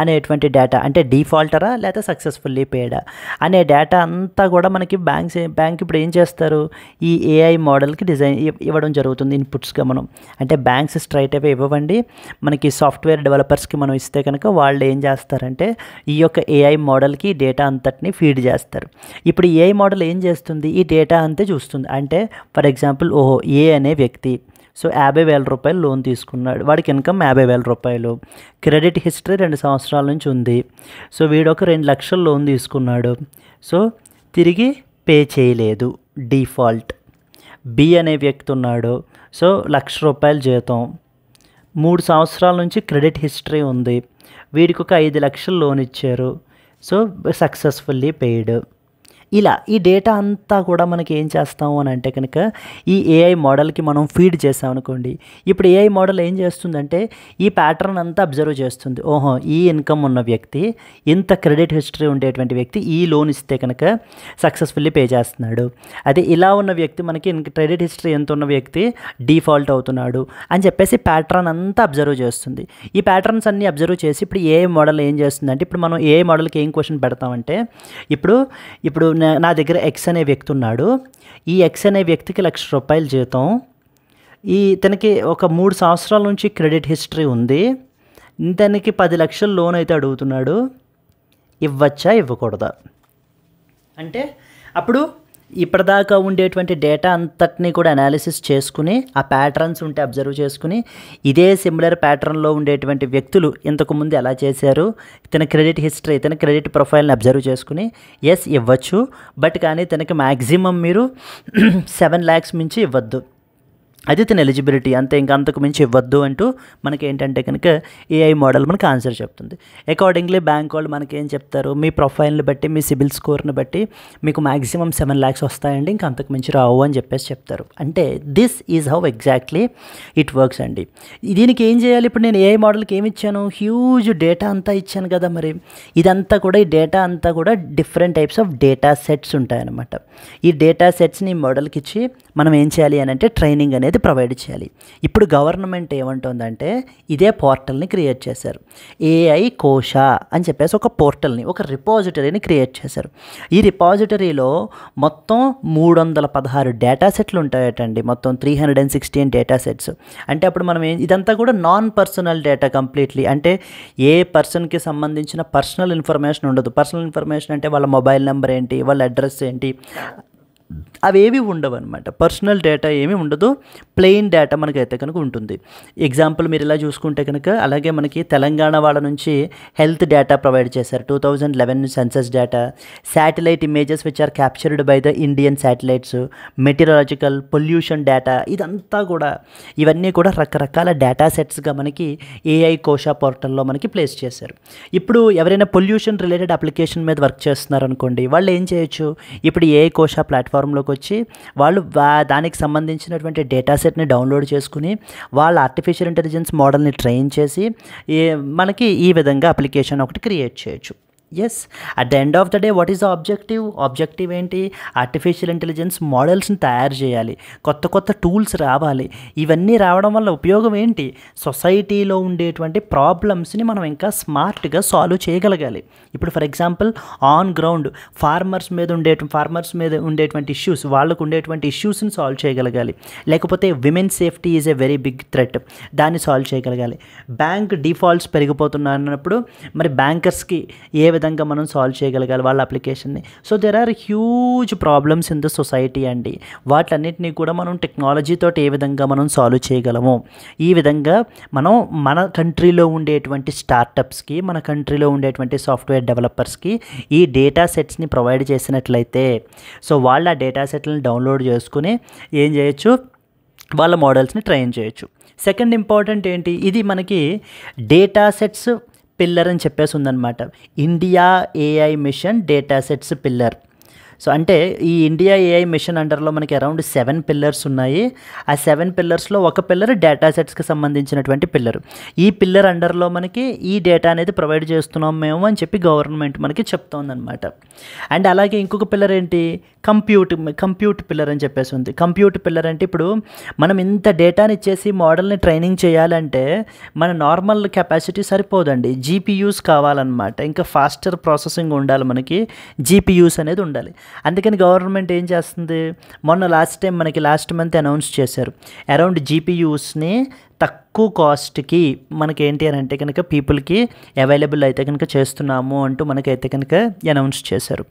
అనేటువంటి డేటా, అంటే డిఫాల్టరా లేదా సక్సెస్ఫుల్లీ పేడా అనే డేటా అంతా కూడా మనకి బ్యాంక్ ఇప్పుడు ఏం చేస్తారు, ఈ AI మోడల్కి డిజైన్ ఇవ్వడం జరుగుతుంది ఇన్పుట్స్గా. మనం అంటే బ్యాంక్స్ స్ట్రైట్ అవే ఇవ్వండి, మనకి సాఫ్ట్వేర్ డెవలపర్స్కి మనం ఇస్తే కనుక వాళ్ళు ఏం చేస్తారంటే ఈ యొక్క AI మోడల్కి డేటా అంతటిని ఫీడ్ చేస్తారు. ఇప్పుడు AI మోడల్ ఏం చేస్తుంది, ఈ డేటా అంతే చూస్తుంది. అంటే ఫర్ ఎగ్జాంపుల్, ఓహో A అనే వ్యక్తి సో 50,000 రూపాయలు లోన్ తీసుకున్నాడు, వాడికి ఇన్కమ్ 50,000 రూపాయలు, క్రెడిట్ హిస్టరీ 2 సంవత్సరాల నుంచి ఉంది. సో వీడు ఒక 2 లక్షలు లోన్ తీసుకున్నాడు, సో తిరిగి పే చేయలేదు, డిఫాల్ట్. B అనే వ్యక్తి ఉన్నాడు, సో 1,00,000 రూపాయలు జీతం, 3 సంవత్సరాల నుంచి క్రెడిట్ హిస్టరీ ఉంది, వీడికి ఒక 5 లక్షలు లోన్ ఇచ్చారు, సో సక్సెస్ఫుల్లీ పెయిడ్. ఇలా ఈ డేటా అంతా కూడా మనకి ఏం చేస్తాము అని అంటే కనుక ఈ AI మోడల్కి మనం ఫీడ్ చేసాం అనుకోండి. ఇప్పుడు AI మోడల్ ఏం చేస్తుందంటే ఈ ప్యాటర్న్ అంతా అబ్జర్వ్ చేస్తుంది. ఓహో, ఈ ఇన్కమ్ ఉన్న వ్యక్తి, ఇంత క్రెడిట్ హిస్టరీ ఉండేటువంటి వ్యక్తి ఈ లోన్ ఇస్తే కనుక సక్సెస్ఫుల్లీ పే చేస్తున్నాడు, అదే ఇలా ఉన్న వ్యక్తి మనకి క్రెడిట్ హిస్టరీ ఎంత ఉన్న వ్యక్తి డిఫాల్ట్ అవుతున్నాడు అని చెప్పేసి ప్యాటర్న్ అంతా అబ్జర్వ్ చేస్తుంది. ఈ ప్యాటర్న్స్ అన్నీ అబ్జర్వ్ చేసి ఇప్పుడు AI మోడల్ ఏం చేస్తుందంటే, ఇప్పుడు మనం AI మోడల్కి ఏం క్వశ్చన్ పెడతామంటే, ఇప్పుడు నా దగ్గర X అనే వ్యక్తి ఉన్నాడు, ఈ X అనే వ్యక్తికి 1,00,000 రూపాయలు జీతం, ఇతనికి ఒక 3 సంవత్సరాల నుంచి క్రెడిట్ హిస్టరీ ఉంది, ఇతనికి 10 లక్షలు లోన్ అయితే అడుగుతున్నాడు, ఇవ్వచ్చా ఇవ్వకూడదా అంటే అప్పుడు ఇప్పటిదాకా ఉండేటువంటి డేటా అంతటినీ కూడా అనాలిసిస్ చేసుకుని ఆ ప్యాటర్న్స్ ఉంటే అబ్జర్వ్ చేసుకుని ఇదే సిమిలర్ ప్యాటర్న్లో ఉండేటువంటి వ్యక్తులు ఇంతకుముందు ఎలా చేశారు, తన క్రెడిట్ హిస్టరీ, తన క్రెడిట్ ప్రొఫైల్ని అబ్జర్వ్ చేసుకుని ఎస్ ఇవ్వచ్చు, బట్ కానీ తనకి మ్యాక్సిమం మీరు 7 lakhs మించి ఇవ్వద్దు, అది తన ఎలిజిబిలిటీ అంతే, ఇంకా అంతకు మించి ఇవ్వద్దు అంటూ మనకి ఏంటంటే కనుక AI మోడల్ మనకు ఆన్సర్ చెప్తుంది. అకార్డింగ్లీ బ్యాంక్ వాళ్ళు మనకి ఏం చెప్తారు, మీ ప్రొఫైల్ని బట్టి మీ సిబిల్ స్కోర్ని బట్టి మీకు మ్యాక్సిమం 7 lakhs వస్తాయండి, ఇంకా అంతకు మించి రావు అని చెప్పేసి చెప్తారు. అంటే this is how exactly it works అండి. దీనికి ఏం చేయాలి, ఇప్పుడు నేను AI మోడల్కి ఏమి ఇచ్చాను, హ్యూజ్ డేటా అంతా ఇచ్చాను కదా, మరి ఇదంతా కూడా ఈ డేటా అంతా కూడా different types of data sets ఉంటాయన్నమాట. ఈ డేటా సెట్స్ని ఈ మోడల్కి ఇచ్చి మనం ఏం చేయాలి అని అంటే ట్రైనింగ్ అనేది ప్రొవైడ్ చేయాలి. ఇప్పుడు గవర్నమెంట్ ఏమంటుందంటే ఇదే పోర్టల్ని క్రియేట్ చేశారు. ఏఐ కోశ అని చెప్పేసి ఒక పోర్టల్ని, ఒక రిపాజిటరీని క్రియేట్ చేశారు. ఈ రిపాజిటరీలో మొత్తం 316 డేటా సెట్లు ఉంటాయటండి. మొత్తం 316 డేటా సెట్స్. అంటే అప్పుడు మనం ఇదంతా కూడా నాన్ పర్సనల్ డేటా కంప్లీట్లీ. అంటే ఏ పర్సన్కి సంబంధించిన పర్సనల్ ఇన్ఫర్మేషన్ ఉండదు. పర్సనల్ ఇన్ఫర్మేషన్ అంటే వాళ్ళ మొబైల్ నెంబర్ ఏంటి, వాళ్ళ అడ్రస్ ఏంటి, అవేవి ఉండవు అనమాట. పర్సనల్ డేటా ఏమీ ఉండదు. ప్లెయిన్ డేటా మనకైతే కనుక ఉంటుంది. ఎగ్జాంపుల్ మీరు ఇలా చూసుకుంటే కనుక, అలాగే మనకి తెలంగాణ వాళ్ళ నుంచి హెల్త్ డేటా ప్రొవైడ్ చేశారు. 2011 census data, satellite images which are captured by the Indian satellites, meteorological pollution data, ఇదంతా కూడా ఇవన్నీ కూడా రకరకాల డేటా సెట్స్గా మనకి ఏఐ కోశ పోర్టల్లో మనకి ప్లేస్ చేశారు. ఇప్పుడు ఎవరైనా పొల్యూషన్ రిలేటెడ్ అప్లికేషన్ మీద వర్క్ చేస్తున్నారు అనుకోండి, వాళ్ళు ఏం చేయొచ్చు, ఇప్పుడు ఏఐ కోశ ప్లాట్ఫామ్లోకి వచ్చి వాళ్ళు దానికి సంబంధించినటువంటి డేటా సెట్ని డౌన్లోడ్ చేసుకుని వాళ్ళ ఆర్టిఫిషియల్ ఇంటెలిజెన్స్ మోడల్ని ట్రైన్ చేసి మనకి ఈ విధంగా అప్లికేషన్ ఒకటి క్రియేట్ చేయొచ్చు. Yes, at the end of the day what is the objective ఏంటి? ఆర్టిఫిషియల్ ఇంటెలిజెన్స్ మోడల్స్ని తయారు చేయాలి, కొత్త కొత్త టూల్స్ రావాలి. ఇవన్నీ రావడం వల్ల ఉపయోగం ఏంటి? సొసైటీలో ఉండేటువంటి ప్రాబ్లమ్స్ని మనం ఇంకా స్మార్ట్గా సాల్వ్ చేయగలగాలి. ఇప్పుడు for example on ground farmers మీద ఉండేటువంటి ఇష్యూస్, వాళ్ళకు ఉండేటువంటి ఇష్యూస్ని సాల్వ్ చేయగలగాలి. లేకపోతే women safety is a very big threat, దాన్ని సాల్వ్ చేయగలగాలి. బ్యాంక్ డిఫాల్ట్స్ పెరిగిపోతున్నాయి అన్నప్పుడు మరి బ్యాంకర్స్కి ఏ విధంగా మనం సాల్వ్ చేయగలగాలి వాళ్ళ అప్లికేషన్ని. So there are huge problems in the society అండి. వాటన్నిటినీ కూడా మనం టెక్నాలజీతో ఏ విధంగా మనం సాల్వ్ చేయగలము, ఈ విధంగా మనం మన కంట్రీలో ఉండేటువంటి స్టార్టప్స్కి, మన కంట్రీలో ఉండేటువంటి సాఫ్ట్వేర్ డెవలపర్స్కి ఈ డేటా సెట్స్ని ప్రొవైడ్ చేసినట్లయితే, సో వాళ్ళ డేటా సెట్లను డౌన్లోడ్ చేసుకుని ఏం చేయొచ్చు, వాళ్ళ మోడల్స్ని ట్రైన్ చేయొచ్చు. సెకండ్ ఇంపార్టెంట్ ఏంటి, ఇది మనకి డేటా సెట్స్ పిల్లర్ అని చెప్పేసి ఉందన్నమాట. India AI mission data sets pillar. So అంటే ఈ ఇండియా ఏఐ మిషన్ అండర్లో మనకి అరౌండ్ 7 పిల్లర్స్ ఉన్నాయి. ఆ 7 పిల్లర్స్లో ఒక పిల్లర్ డేటా సెట్స్కి సంబంధించినటువంటి పిల్లర్. ఈ పిల్లర్ అండర్లో మనకి ఈ డేటా అనేది ప్రొవైడ్ చేస్తున్నాం మేము అని చెప్పి గవర్నమెంట్ మనకి చెప్తోందనమాట. అండ్ అలాగే ఇంకొక పిల్లర్ ఏంటి, కంప్యూట్ పిల్లర్ అని చెప్పేసి ఉంది. కంప్యూట్ పిల్లర్ అంటే ఇప్పుడు మనం ఇంత డేటాని ఇచ్చేసి మోడల్ని ట్రైనింగ్ చేయాలంటే మన నార్మల్ కెపాసిటీ సరిపోదండి, జీపీయూస్ కావాలన్నమాట. ఇంకా ఫాస్టర్ ప్రాసెసింగ్ ఉండాలి, మనకి జీపీయూస్ అనేది ఉండాలి. అందుకని గవర్నమెంట్ ఏం చేస్తుంది, మొన్న లాస్ట్ మంత్ అనౌన్స్ చేశారు, అరౌండ్ జీపీయూస్ని తక్కువ కాస్ట్కి మనకేంటి అని అంటే కనుక పీపుల్కి అవైలబుల్ అయితే కనుక చేస్తున్నాము అంటూ మనకైతే కనుక అనౌన్స్ చేశారు.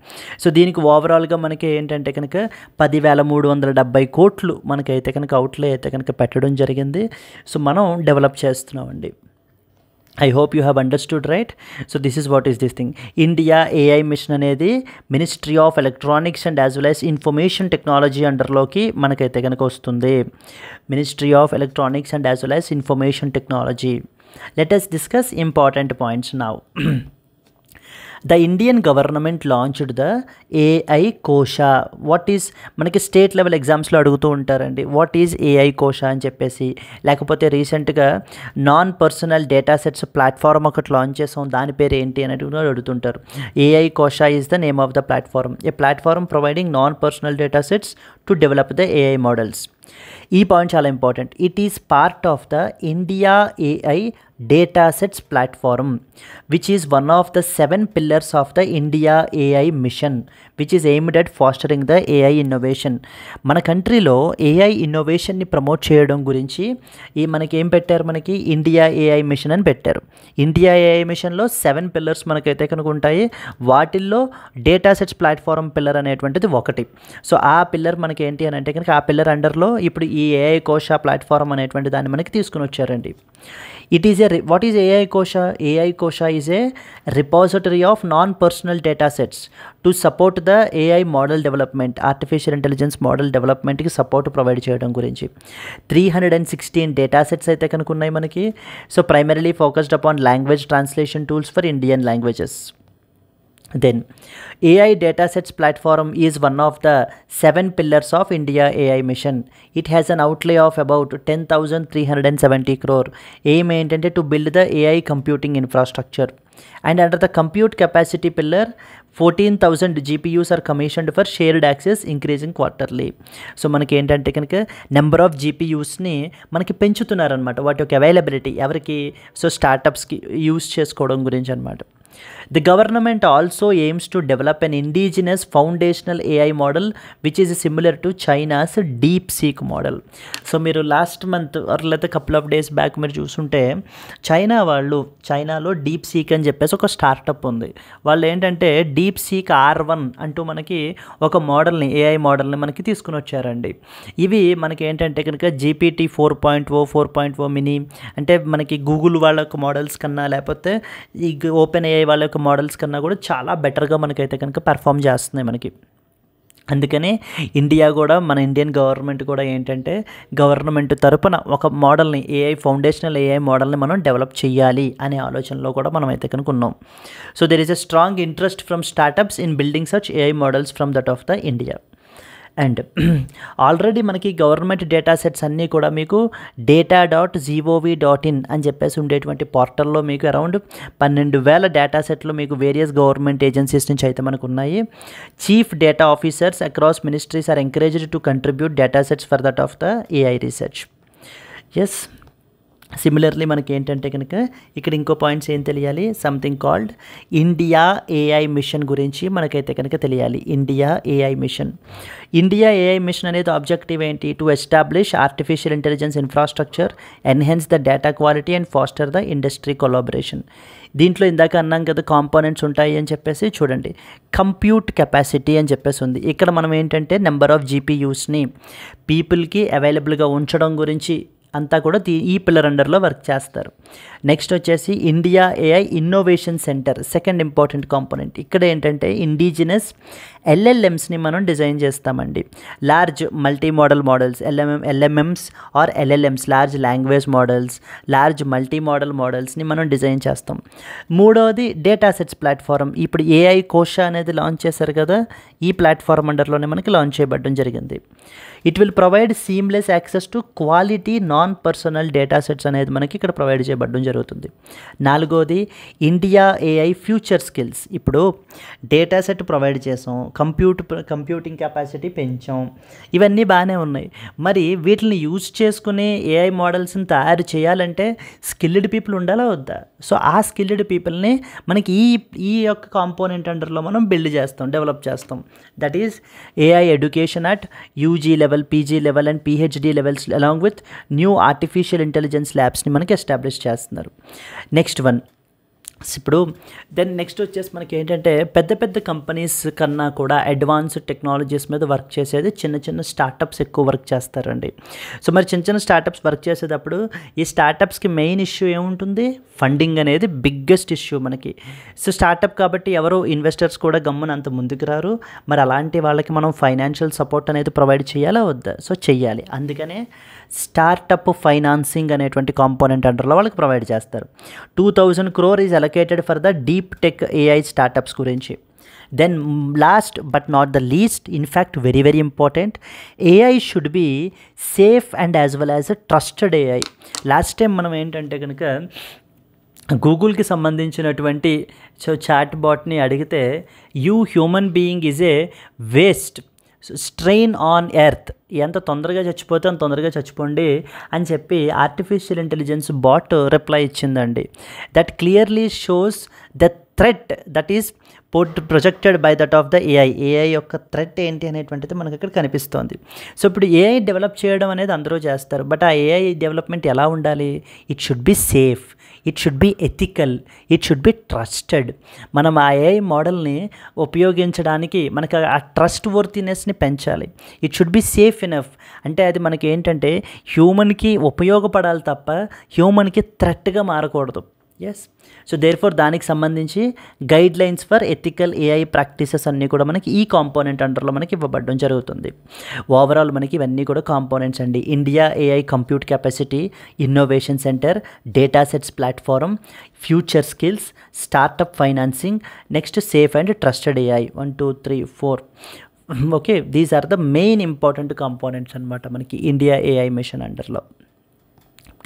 సో దీనికి ఓవరాల్గా మనకి ఏంటంటే కనుక 10,370 కోట్లు మనకైతే కనుక అవుట్లే అయితే కనుక పెట్టడం జరిగింది. సో మనం డెవలప్ చేస్తున్నామండి. I hope you have understood, right? So this is what is this thing. India AI mission అనేది ministry of electronics and as well as information technology అండర్లోకి మనకైతే కనుక వస్తుంది. Ministry of electronics and as well as information technology. Let us discuss important points now. The Indian government launched the AI Kosha. What is మనకి స్టేట్ లెవెల్ ఎగ్జామ్స్లో అడుగుతూ ఉంటారండి, వాట్ ఈజ్ ఏఐ కోశా అని చెప్పేసి. లేకపోతే రీసెంట్గా non personal data sets platform ఒకటి లాంచ్ చేసాం, దాని పేరు ఏంటి అని అడుగుతుంటారు. AI Kosha is the name of the platform, a platform providing non personal data sets to develop the AI models. ఈ పాయింట్ చాలా important. It is part of the India AI data sets platform which is one of the 7 pillars of the India AI mission which is aimed at fostering the AI innovation. మన కంట్రీలో ఏఐ ఇన్నోవేషన్ని ప్రమోట్ చేయడం గురించి మనకి ఏం పెట్టారు, మనకి ఇండియా ఏఐ మిషన్ అని పెట్టారు. ఇండియా ఏఐ మిషన్లో 7 pillars మనకైతే కనుక ఉంటాయి. వాటిల్లో డేటా సెట్స్ ప్లాట్ఫామ్ పిల్లర్ అనేటువంటిది ఒకటి. సో ఆ పిల్లర్ మనకి ఏంటి అని అంటే కనుక ఆ పిల్లర్ అండర్లో ఇప్పుడు ఈ ఏఐ కోశా ప్లాట్ఫామ్ అనేటువంటి దాన్ని మనకి తీసుకుని వచ్చారండి. It is what is AI Kosha? AI Kosha is a repository of non-personal data sets to support the AI model development, artificial intelligence model development ki support provide cheyadam gurinchi. 316 data sets aithe kanukunnai manaki. So primarily focused upon language translation tools for Indian languages. Then AI datasets platform is one of the 7 pillars of India AI mission. It has an outlay of about 10,370 crore. Aim ఏంటంటే to build the AI computing infrastructure. And under the compute capacity pillar, 14,000 GPUs are commissioned for shared access, increasing quarterly. So మనకి ఏంటంటే కనుక నెంబర్ ఆఫ్ జీపీయూస్ని మనకి పెంచుతున్నారనమాట, వాటి యొక్క అవైలబిలిటీ ఎవరికి, సో స్టార్టప్స్కి యూస్ చేసుకోవడం గురించి అనమాట. The government also aims to develop an indigenous foundational AI model which is similar to China's DeepSeek model. So మీరు లాస్ట్ మంత్ లేదా కపుల్ ఆఫ్ డేస్ బ్యాక్ మీరు చూస్తుంటే చైనాలో DeepSeek అని చెప్పేసి ఒక స్టార్టప్ ఉంది. వాళ్ళు ఏంటంటే DeepSeek R1 అంటూ మనకి ఒక మోడల్ని, AI మోడల్ని మనకి తీసుకుని వచ్చారండి. ఇవి మనకి ఏంటంటే కనుక GPT 4.0, 4.0 మినీ, అంటే మనకి గూగుల్ వాళ్ళ యొక్క మోడల్స్ కన్నా లేకపోతే ఈ ఓపెన్ AI వాళ్ళ యొక్క మోడల్స్ కన్నా కూడా చాలా బెటర్గా మనకైతే కనుక పెర్ఫామ్ చేస్తున్నాయి మనకి. అందుకనే ఇండియా కూడా, మన ఇండియన్ గవర్నమెంట్ కూడా ఏంటంటే గవర్నమెంట్ తరపున ఒక మోడల్ని, ఫౌండేషనల్ AI మోడల్ని మనం డెవలప్ చేయాలి అనే ఆలోచనలో కూడా మనం అయితే కనుక ఉన్నాం. So there is a strong interest from startups in building such AI models from that of the India. And already మనకి గవర్నమెంట్ డేటా సెట్స్ అన్నీ కూడా మీకు data.gov.in అని చెప్పేసి ఉండేటువంటి పోర్టల్లో మీకు అరౌండ్ 12,000 డేటా సెట్లు మీకు వేరియస్ గవర్నమెంట్ ఏజెన్సీస్ నుంచి అయితే మనకు ఉన్నాయి. Chief data officers across ministries are encouraged to contribute data sets for that of the AI research. Yes, similarly మనకి ఏంటంటే కనుక ఇక్కడ ఇంకో పాయింట్స్ ఏం తెలియాలి, something called India AI mission గురించి మనకైతే కనుక తెలియాలి. ఇండియా AI మిషన్ అనేది ఆబ్జెక్టివ్ ఏంటి, to establish artificial intelligence infrastructure, enhance the data quality and foster the industry collaboration. దీంట్లో ఇందాక అన్నాం కదా కాంపోనెంట్స్ ఉంటాయి అని చెప్పేసి, చూడండి కంప్యూట్ కెపాసిటీ అని చెప్పేసి ఉంది. ఇక్కడ మనం ఏంటంటే నెంబర్ ఆఫ్ జీపీయూస్ని పీపుల్కి అవైలబుల్గా ఉంచడం గురించి అంతా కూడా ఈ పిల్లర్ అండర్లో వర్క్ చేస్తారు. నెక్స్ట్ వచ్చేసి India AI innovation centre, second important component. ఇక్కడ ఏంటంటే ఇండిజినస్ LLMస్ని మనం డిజైన్ చేస్తామండి. Large multi modal models, LMMs or LLMs, large language models, large multi modal మోడల్స్ని మనం డిజైన్ చేస్తాం. మూడవది డేటా సెట్స్ ప్లాట్ఫారం. ఇప్పుడు AI కోశ అనేది లాంచ్ చేశారు కదా, ఈ ప్లాట్ఫారం అండర్లోనే మనకి లాంచ్ చేయబడడం జరిగింది. It will provide seamless access to quality non personal data sets అనేది మనకి ఇక్కడ ప్రొవైడ్ చేయబడడం జరుగుతుంది. నాలుగోది ఇండియా AI ఫ్యూచర్ స్కిల్స్. ఇప్పుడు డేటా సెట్ ప్రొవైడ్ చేసాం, కంప్యూటింగ్ కెపాసిటీ పెంచాం, ఇవన్నీ బాగానే ఉన్నాయి. మరి వీటిని యూజ్ చేసుకునే AI మోడల్స్ని తయారు చేయాలంటే స్కిల్డ్ పీపుల్ ఉండాలా వద్దా? సో ఆ స్కిల్డ్ పీపుల్ని మనకి ఈ యొక్క కాంపోనెంట్ అండర్లో మనం బిల్డ్ చేస్తాం, డెవలప్ చేస్తాం. That is AI education at UG level, PG level and PhD levels along with new artificial intelligence ల్యాబ్స్ని మనకి ఎస్టాబ్లిష్ చేస్తున్నారు. నెక్స్ట్ వన్, ఇప్పుడు నెక్స్ట్ వచ్చేసి మనకి ఏంటంటే పెద్ద పెద్ద కంపెనీస్ కన్నా కూడా అడ్వాన్స్డ్ టెక్నాలజీస్ మీద వర్క్ చేసేది చిన్న స్టార్టప్స్ ఎక్కువ వర్క్ చేస్తారండి. సో మరి చిన్న స్టార్టప్స్ వర్క్ చేసేటప్పుడు ఈ స్టార్టప్స్కి మెయిన్ ఇష్యూ ఏముంటుంది, ఫండింగ్ అనేది బిగ్గెస్ట్ ఇష్యూ మనకి. సో స్టార్టప్ కాబట్టి ఎవరో ఇన్వెస్టర్స్ కూడా గమ్మున అంత ముందుకు రారు. మరి అలాంటి వాళ్ళకి మనం ఫైనాన్షియల్ సపోర్ట్ అనేది ప్రొవైడ్ చేయాలా వద్దా? సో చెయ్యాలి. అందుకనే స్టార్టప్ ఫైనాన్సింగ్ అనేటువంటి కాంపోనెంట్ అండర్లో వాళ్ళకి ప్రొవైడ్ చేస్తారు. 2,000 crore is allocated for the deep tech AI startups గురించి. Then last but not the least, in fact very very important, AI should be safe and as well as trusted AI. Last time మనం ఏంటంటే కనుక గూగుల్కి సంబంధించినటువంటి చాట్ బాట్ని అడిగితే you human being is a waste, strain on earth, ఎంత తొందరగా చచ్చిపోతే అంత తొందరగా చచ్చిపోండి అని చెప్పి ఆర్టిఫిషియల్ ఇంటెలిజెన్స్ బాట్ రిప్లై ఇచ్చిందండి. That clearly shows the threat that is projected by that of the AI యొక్క థ్రెట్ ఏంటి అనేటువంటిది మనకు ఇక్కడ కనిపిస్తోంది. సో ఇప్పుడు AI డెవలప్ చేయడం అనేది అందరూ చేస్తారు, బట్ ఆ AI డెవలప్మెంట్ ఎలా ఉండాలి? It should be safe, it should be ethical, it should be trusted. మనం ఆ AI మోడల్ని ఉపయోగించడానికి మనకు ఆ ట్రస్ట్ వర్తినెస్ని పెంచాలి. It should be safe enough, అంటే అది మనకి ఏంటంటే హ్యూమన్కి ఉపయోగపడాలి తప్ప హ్యూమన్కి థ్రెట్గా మారకూడదు. ఎస్. సో దేర్ ఫోర్ దానికి సంబంధించి guide lines for ethical AI practices అన్నీ కూడా మనకి ఈ కాంపోనెంట్ అండర్లో మనకి ఇవ్వబడడం జరుగుతుంది. ఓవరాల్ మనకి ఇవన్నీ కూడా కాంపోనెంట్స్ అండి. India AI compute capacity, innovation centre, data sets platform, future skills, startup financing, next safe and trusted AI 1 2 3 4. Okay, these are the main important components అనమాట మనకి ఇండియా ఏఐ మిషన్ అండర్లో.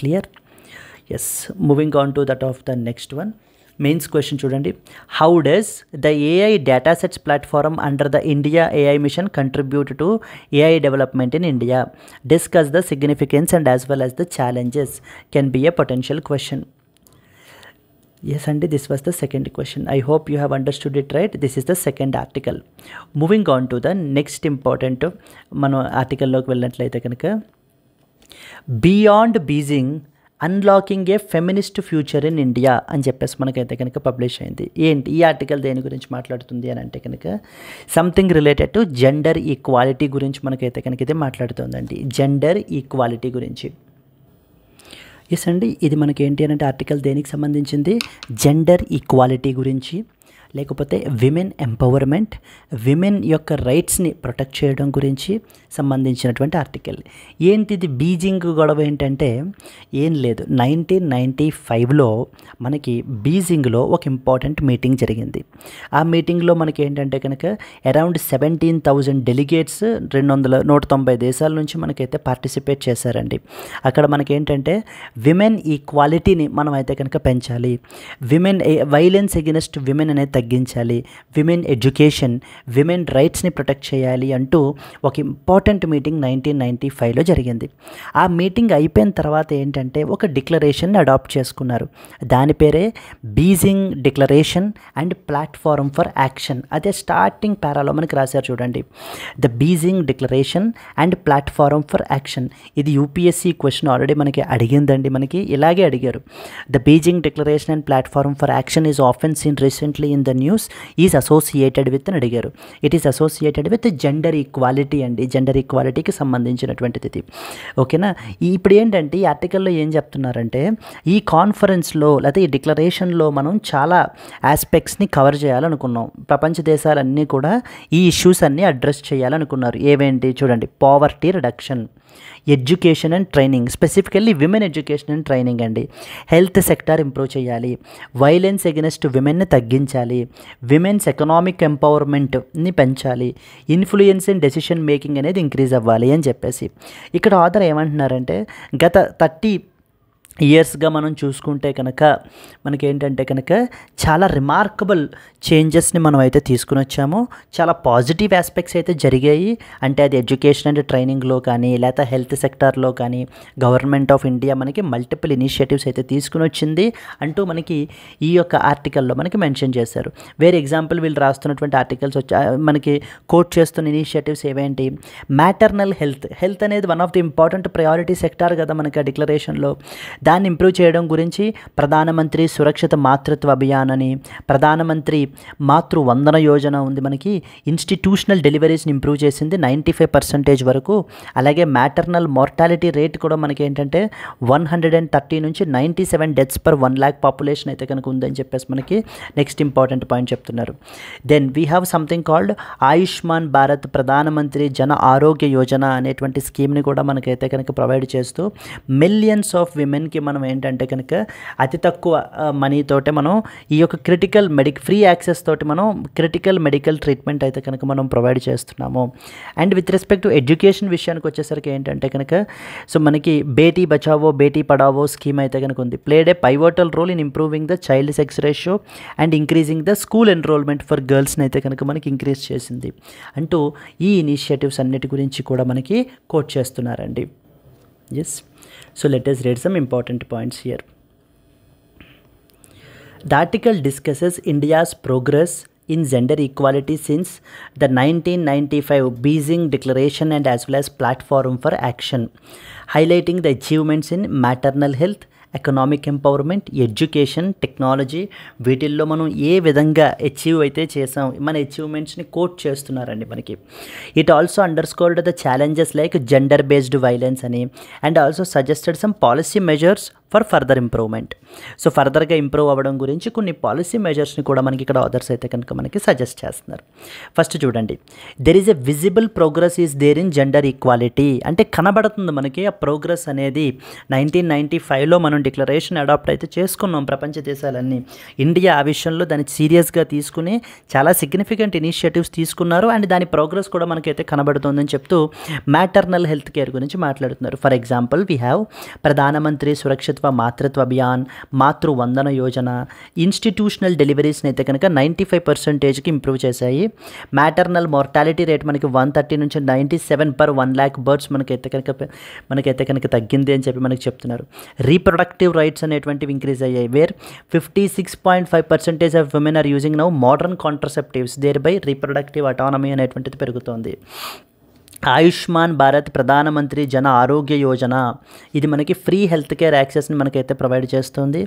Clear? Yes, moving on to that of the next one. Mains question చూడండి. How does the AI datasets platform under the India AI mission contribute to AI development in India? Discuss the significance and as well as the challenges. Can be a potential question. Yes, and this was the second question. I hope you have understood it right. This is the second article. Moving on to the next important మనం ఆర్టికల్లోకి వెళ్ళినట్లయితే కనుక beyond Beijing unlocking A feminist future in India అని చెప్పేసి మనకైతే కనుక పబ్లిష్ అయింది. ఏంటి ఈ ఆర్టికల్ దేని గురించి మాట్లాడుతుంది అని అంటే కనుక something related to gender equality గురించి మనకైతే కనుక ఇది మాట్లాడుతుందండి. జెండర్ ఈక్వాలిటీ గురించి. ఎస్ అండి, ఇది మనకి ఏంటి అని అంటే ఆర్టికల్ దేనికి సంబంధించింది? జెండర్ ఈక్వాలిటీ గురించి, లేకపోతే విమెన్ ఎంపవర్మెంట్, విమెన్ యొక్క రైట్స్ని ప్రొటెక్ట్ చేయడం గురించి సంబంధించినటువంటి ఆర్టికల్. ఏంటిది బీజింగ్ గొడవ ఏంటంటే ఏం లేదు, 1995లో మనకి బీజింగ్లో ఒక ఇంపార్టెంట్ మీటింగ్ జరిగింది. ఆ మీటింగ్లో మనకి ఏంటంటే కనుక అరౌండ్ 17,000 డెలిగేట్స్ 190 దేశాల నుంచి మనకైతే పార్టిసిపేట్ చేశారండి. అక్కడ మనకేంటంటే విమెన్ ఈక్వాలిటీని మనం అయితే కనుక పెంచాలి, విమెన్ వైలెన్స్ ఎగెనిస్ట్ విమెన్ అనేది తగ్గించాలి, విమెన్ ఎడ్యుకేషన్, విమెన్ రైట్స్ని ప్రొటెక్ట్ చేయాలి అంటూ ఒక ఇంపార్టెంట్ మీటింగ్ 1995లో జరిగింది. ఆ మీటింగ్ అయిపోయిన తర్వాత ఏంటంటే ఒక డిక్లరేషన్ని అడాప్ట్ చేసుకున్నారు. దాని పేరే Beijing declaration and platform for action. అదే స్టార్టింగ్ పారాలో మనకి రాశారు చూడండి, the Beijing declaration and platform for action. ఇది యూపీఎస్సీ క్వశ్చన్ ఆల్రెడీ మనకి అడిగిందండి, మనకి ఇలాగే అడిగారు. The Beijing declaration and platform for action is often seen recently in the news is associated with అని అడిగారు. It is associated with gender equality అండి. జెండర్ ఈక్వాలిటీకి సంబంధించినటువంటిది ఇది. ఓకేనా? ఇప్పుడు ఏంటంటే ఈ ఆర్టికల్లో ఏం చెప్తున్నారంటే ఈ కాన్ఫరెన్స్లో లేకపోతే ఈ డిక్లరేషన్లో మనం చాలా ఆస్పెక్ట్స్ని కవర్ చేయాలనుకున్నాం. ప్రపంచ దేశాలన్నీ కూడా ఈ ఇష్యూస్ అన్నీ అడ్రస్ చేయాలనుకున్నారు. ఏవేంటి చూడండి, poverty reduction, education and training, specifically women education and training అండి, హెల్త్ సెక్టార్ ఇంప్రూవ్ చేయాలి, వైలెన్స్ ఎగెనిస్ట్ విమెన్ని తగ్గించాలి, విమెన్స్ ఎకనామిక్ ఎంపవర్మెంట్ని పెంచాలి, ఇన్ఫ్లుయెన్స్ ఇన్ డెసిషన్ మేకింగ్ అనేది ఇంక్రీజ్ అవ్వాలి అని చెప్పేసి. ఇక్కడ ఆథర్ ఏమంటున్నారంటే గత 30 ఇయర్స్గా మనం చూసుకుంటే కనుక మనకేంటంటే కనుక చాలా రిమార్కబుల్ చేంజెస్ని మనం అయితే తీసుకుని వచ్చాము. చాలా పాజిటివ్ ఆస్పెక్ట్స్ అయితే జరిగాయి. అంటే అది ఎడ్యుకేషన్ అండ్ ట్రైనింగ్లో కానీ లేకపోతే హెల్త్ సెక్టార్లో కానీ గవర్నమెంట్ ఆఫ్ ఇండియా మనకి మల్టిపుల్ ఇనిషియేటివ్స్ అయితే తీసుకుని వచ్చింది అంటూ మనకి ఈ యొక్క ఆర్టికల్లో మనకి మెన్షన్ చేశారు. వేరే ఎగ్జాంపుల్ వీళ్ళు రాస్తున్నటువంటి ఆర్టికల్స్ మనకి కోట్ చేస్తున్న ఇనిషియేటివ్స్ ఏవేంటి, మ్యాటర్నల్ హెల్త్ అనేది one of the important priority sector కదా మనకి ఆ డిక్లరేషన్లో. దాన్ని ఇంప్రూవ్ చేయడం గురించి ప్రధానమంత్రి సురక్షిత మాతృత్వ అభియాన్ అని, ప్రధానమంత్రి మాతృవందన యోజన ఉంది మనకి. ఇన్స్టిట్యూషనల్ డెలివరీస్ని ఇంప్రూవ్ చేసింది 95% వరకు. అలాగే మ్యాటర్నల్ మార్టాలిటీ రేట్ కూడా మనకి ఏంటంటే 130 నుంచి 97 డెత్స్ పర్ 1 lakh పాపులేషన్ అయితే కనుక ఉందని చెప్పేసి మనకి నెక్స్ట్ ఇంపార్టెంట్ పాయింట్ చెప్తున్నారు. Then we have something called Ayushman Bharat, Pradhan Mantri Jan ఆరోగ్య యోజన అనేటువంటి స్కీమ్ని కూడా మనకైతే కనుక ప్రొవైడ్ చేస్తూ మిలియన్స్ ఆఫ్ విమెన్కి మనం ఏంటంటే కనుక అతి తక్కువ మనీతోటే మనం ఈ యొక్క క్రిటికల్ ఫ్రీ యాక్సెస్ తోటి మనం క్రిటికల్ మెడికల్ ట్రీట్మెంట్ అయితే కనుక మనం ప్రొవైడ్ చేస్తున్నాము. And with respect to education విషయానికి వచ్చేసరికి ఏంటంటే కనుక సో మనకి బేటీ బచావో బేటీ పడావో స్కీమ్ అయితే కనుక ఉంది. Played a pivotal role in improving the child sex ratio and increasing the school enrolment for గర్ల్స్ని అయితే కనుక మనకి ఇంక్రీజ్ చేసింది అంటూ ఈ ఇనిషియేటివ్స్ అన్నిటి గురించి కూడా మనకి కోట్ చేస్తున్నారండి. Yes, so let us read some important points here. The article discusses India's progress in gender equality since the 1995 Beijing Declaration and as well as Platform for Action, highlighting the achievements in maternal health, economic empowerment, education, technology, వీటిల్లో మనం ఏ విధంగా అచీవ్ అయితే చేసాం మన అచీవ్మెంట్స్ని కోట్ చేస్తున్నారండి మనకి. It also underscored the challenges like gender based violence అని and also suggested some policy measures for further improvement. So ఫర్దర్గా ఇంప్రూవ్ అవ్వడం గురించి కొన్ని పాలసీ మెజర్స్ని కూడా మనకి ఇక్కడ ఆథర్స్ అయితే కనుక మనకి సజెస్ట్ చేస్తున్నారు. ఫస్ట్ చూడండి, there is a visible progress is there in gender equality. అంటే కనబడుతుంది మనకి ఆ ప్రోగ్రెస్ అనేది. 1995లో మనం డిక్లరేషన్ అడాప్ట్ అయితే చేసుకున్నాం ప్రపంచ దేశాలన్నీ. ఇండియా ఆ విషయంలో దాన్ని సీరియస్గా తీసుకుని చాలా సిగ్నిఫికెంట్ ఇనిషియేటివ్స్ తీసుకున్నారు అండ్ దాని ప్రోగ్రెస్ కూడా మనకైతే కనబడుతుందని చెప్తూ మ్యాటర్నల్ హెల్త్ కేర్ గురించి మాట్లాడుతున్నారు. ఫర్ ఎగ్జాంపుల్ వీ హ్యావ్ ప్రధానమంత్రి సురక్షిత్వ మాతృత్వ అభియాన్, మాతృ వందన యోజన. ఇన్స్టిట్యూషనల్ డెలివరీస్ని అయితే కనుక 95%కి ఇంప్రూవ్ చేశాయి. మ్యాటర్నల్ మోర్టాలిటీ రేట్ మనకి 130 నుంచి 97 per 1 lakh బర్డ్స్ మనకైతే కనుక తగ్గింది అని చెప్పి మనకి చెప్తున్నారు. రీప్రొడక్టివ్ రైట్స్ అనేటువంటివి ఇంక్రీజ్ అయ్యాయి. Where 56.5% of women are using now modern contraceptives, thereby reproductive autonomy అనేటువంటిది పెరుగుతోంది. ఆయుష్మాన్ భారత్ ప్రధానమంత్రి జన ఆరోగ్య యోజన, ఇది మనకి ఫ్రీ హెల్త్ కేర్ యాక్సెస్ని మనకైతే ప్రొవైడ్ చేస్తుంది.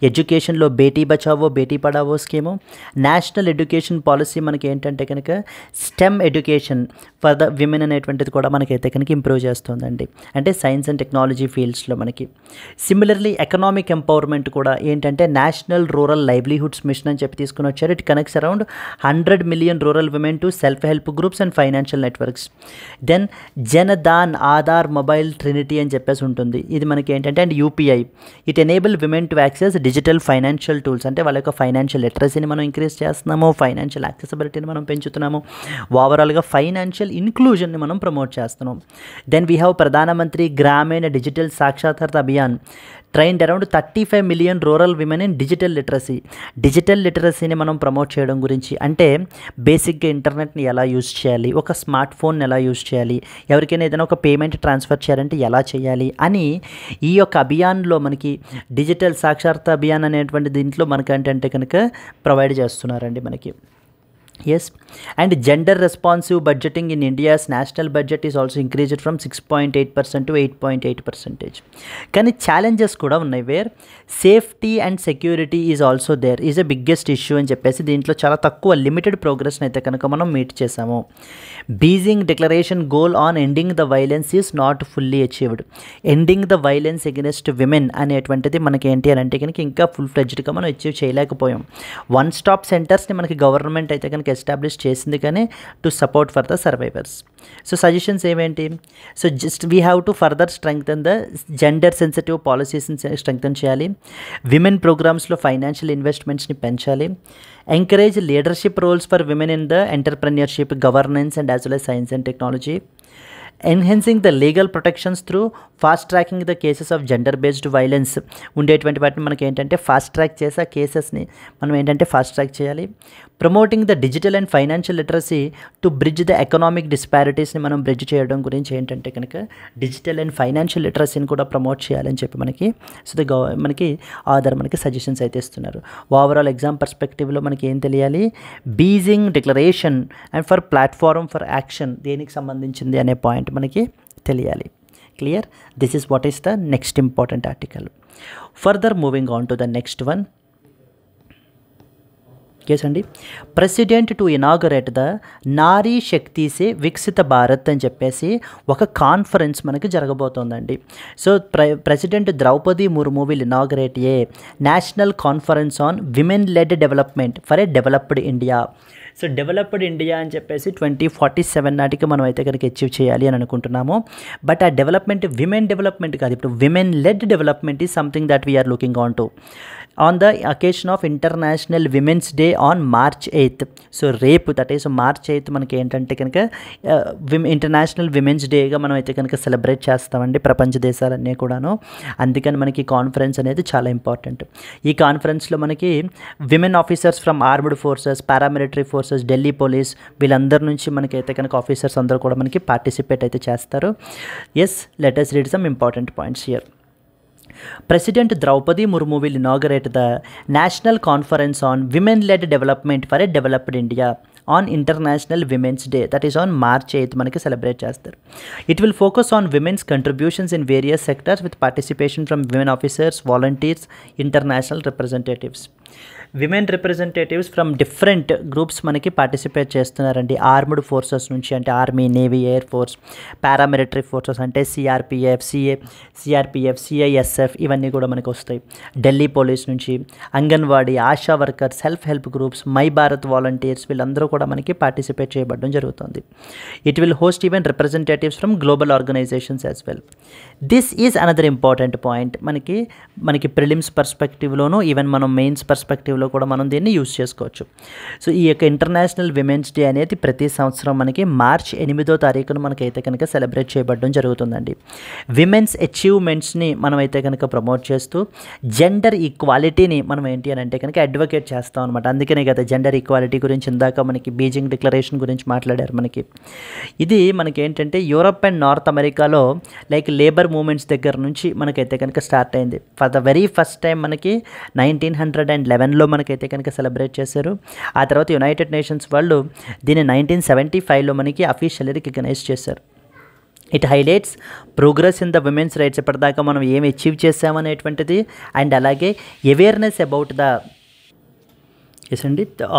ఎడ్యుకేషన్లో Beti Bachao Beti Padhao scheme. National education policy మనకి ఏంటంటే కనుక stem education for the women అనేటువంటిది కూడా మనకైతే కనుక ఇంప్రూవ్ చేస్తుందండి. అంటే సైన్స్ అండ్ టెక్నాలజీ ఫీల్డ్స్లో మనకి. సిమిలర్లీ ఎకనామిక్ ఎంపవర్మెంట్ కూడా ఏంటంటే నేషనల్ రూరల్ లైవ్లీహుడ్స్ మిషన్ అని చెప్పి తీసుకుని వచ్చారు. It connects around 100 million rural women to self help groups and financial networks. Then Jan Dhan Aadhaar mobile Trinity అని చెప్పేసి ఉంటుంది. ఇది మనకి ఏంటంటే and UPI, it enable women to access digital financial tools. అంటే వాళ్ళ యొక్క ఫైనాన్షియల్ లిటరసీని మనం ఇంక్రీజ్ చేస్తున్నాము, ఫైనాన్షియల్ యాక్సెసిబిలిటీని మనం పెంచుతున్నాము, ఓవరాల్గా ఫైనాన్షియల్ ఇంక్లూజన్ని మనం ప్రమోట్ చేస్తున్నాం. దెన్ వీ హ్యావ్ ప్రధానమంత్రి గ్రామీణ digital సాక్షాత్కారత Abhiyan, trained around 35 million rural women in digital literacy. Digital లిటరసీని మనం ప్రమోట్ చేయడం గురించి, అంటే బేసిక్గా ఇంటర్నెట్ని ఎలా యూజ్ చేయాలి, ఒక స్మార్ట్ ఫోన్ని ఎలా యూజ్ చేయాలి, ఎవరికైనా ఏదైనా ఒక పేమెంట్ ట్రాన్స్ఫర్ చేయాలంటే ఎలా చేయాలి అని ఈ యొక్క అభియాన్లో మనకి డిజిటల్ సాక్షరత అభియాన్ అనేటువంటి దీంట్లో మనకంటే కనుక ప్రొవైడ్ చేస్తున్నారండి మనకి. Yes, and gender responsive budgeting in India's national budget is also increased from 6.8% to 8.8%. కానీ ఛాలెంజెస్ కూడా ఉన్నాయి. Where safety and security is also there is a biggest issue అని చెప్పేసి దీంట్లో చాలా తక్కువ లిమిటెడ్ ప్రోగ్రెస్ని అయితే కనుక మనం మీట్ చేసాము. Beijing declaration goal on ending the violence is not fully achieved. Ending the violence against women అనేటువంటిది మనకి ఏంటి అని అంటే కనుక ఇంకా ఫుల్ ఫ్లెడ్జ్డ్గా మనం అచీవ్ చేయలేకపోయాం. వన్ స్టాప్ సెంటర్స్ని మనకి గవర్నమెంట్ అయితే కనుక ఎస్టాబ్లిష్ చేసింది కానీ to support for the survivors. So suggestions ఏమేంటి? So just we have to further strengthen the gender sensitive పాలసీస్ని స్ట్రెంగ్తన్ చేయాలి. విమెన్ ప్రోగ్రామ్స్లో ఫైనాన్షియల్ ఇన్వెస్ట్మెంట్స్ని పెంచాలి. Encourage leadership roles for women in the ఎంటర్ప్రెన్యూర్షిప్, governance and as well as science and technology. Enhancing the legal protections through fast tracking the cases of gender based violence. ఉండేటువంటి వాటిని మనకి ఏంటంటే ఫాస్ట్ ట్రాక్ చేసి ఆ కేసెస్ని మనం ఏంటంటే ఫాస్ట్ ట్రాక్ చేయాలి. Promoting the digital and financial literacy to bridge the economic డిస్పారిటీస్ని మనం బ్రిడ్జ్ చేయడం గురించి ఏంటంటే కనుక డిజిటల్ అండ్ ఫైనాన్షియల్ లిటరసీని కూడా ప్రమోట్ చేయాలని చెప్పి మనకి మనకి ఆధార్ మనకి సజెషన్స్ అయితే ఇస్తున్నారు. ఓవరాల్ ఎగ్జామ్ పర్స్పెక్టివ్లో మనకి ఏం తెలియాలి? Beijing declaration and for platform for action దేనికి సంబంధించింది అనే పాయింట్ మనకి తెలియాలి. Clear? This is what is the next important article. Further moving on to the next one. Case అండి, ప్రెసిడెంట్ టు ఇనాగరేట్ ద నారీ శక్తి సే వికసిత భారత్ అని చెప్పేసి ఒక కాన్ఫరెన్స్ మనకి జరగబోతోందండి. So president Droupadi Murmu will inaugurate a national conference on women led development for a developed India. So developed India అని చెప్పేసి 2047 నాటికి మనం అయితే కనుక అచీవ్ చేయాలి అని అనుకుంటున్నాము. బట్ ఆ డెవలప్మెంట్ విమెన్ డెవలప్మెంట్ కాదు, ఇప్పుడు women led development is something that we're looking on to on the occasion of International Women's Day on March 8th. So రేపు దట్ ఈస్ March 8th మనకి ఏంటంటే కనుక ఇంటర్నేషనల్ విమెన్స్ డేగా మనం అయితే కనుక సెలబ్రేట్ చేస్తామండి ప్రపంచ దేశాలన్నీ కూడాను. అందుకని మనకి కాన్ఫరెన్స్ అనేది చాలా ఇంపార్టెంట్. ఈ కాన్ఫరెన్స్లో మనకి women officers from armed forces, paramilitary forces, Delhi police వీళ్ళందరి నుంచి మనకి అయితే కనుక ఆఫీసర్స్ అందరూ కూడా మనకి పార్టిసిపేట్ అయితే చేస్తారు. Yes, let us read some important points here. President Draupadi Murmu will inaugurate the National Conference on Women-led Development for a Developed India on International Women's Day, that is on March 8th మనకి సెలబ్రేట్ చేస్తారు. It will focus on women's contributions in various sectors with participation from women officers, volunteers, international representatives. Women representatives from different groups మనకి పార్టిసిపేట్ చేస్తున్నారండి. ఆర్మ్డ్ ఫోర్సెస్ నుంచి అంటే army, navy, air force, paramilitary forces అంటే సిఆర్పిఎఫ్, సిఐఎస్ఎఫ్ ఇవన్నీ కూడా మనకు వస్తాయి. ఢిల్లీ పోలీస్ నుంచి, anganwadi, ASHA worker, self help groups, my Bharat volunteers వీళ్ళందరూ కూడా మనకి పార్టిసిపేట్ చేయబడడం జరుగుతుంది. It will host even representatives from global organizations as well. This is another important point. మనకి ప్రిలిమ్స్ పర్స్పెక్టివ్లోనూ ఈవెన్ మనం మెయిన్స్ పర్స్పెక్టివ్లో కూడా మనం దీన్ని యూజ్ చేసుకోవచ్చు. సో ఈ యొక్క ఇంటర్నేషనల్ విమెన్స్ డే అనేది ప్రతి సంవత్సరం మనకి మార్చ్ 8వ తారీఖున మనకైతే కనుక సెలబ్రేట్ చేయబడడం జరుగుతుందండి. విమెన్స్ అచీవ్మెంట్స్ని మనం అయితే కనుక ప్రమోట్ చేస్తూ జెండర్ ఈక్వాలిటీని మనం ఏంటి అని అంటే కనుక అడ్వకేట్ చేస్తాం అనమాట. అందుకనే కదా జెండర్ ఈక్వాలిటీ గురించి ఇందాక మనకి బీజింగ్ డిక్లరేషన్ గురించి మాట్లాడారు. ఇది మనకి ఏంటంటే యూరప్ అండ్ నార్త్ అమెరికాలో లైక్ లేబర్ మూమెంట్స్ దగ్గర నుంచి మనకైతే కనుక స్టార్ట్ అయింది. For the very first time మనకి 1911లో మనకైతే కనుక సెలబ్రేట్ చేశారు. ఆ తర్వాత యునైటెడ్ నేషన్స్ వాళ్ళు దీన్ని 1975లో మనకి అఫీషియల్లీ రికగ్నైజ్ చేశారు. It highlights progress in the women's rights, ఇప్పటిదాకా మనం ఏమి అచీవ్ చేసామనేటువంటిది అండ్ అలాగే awareness about the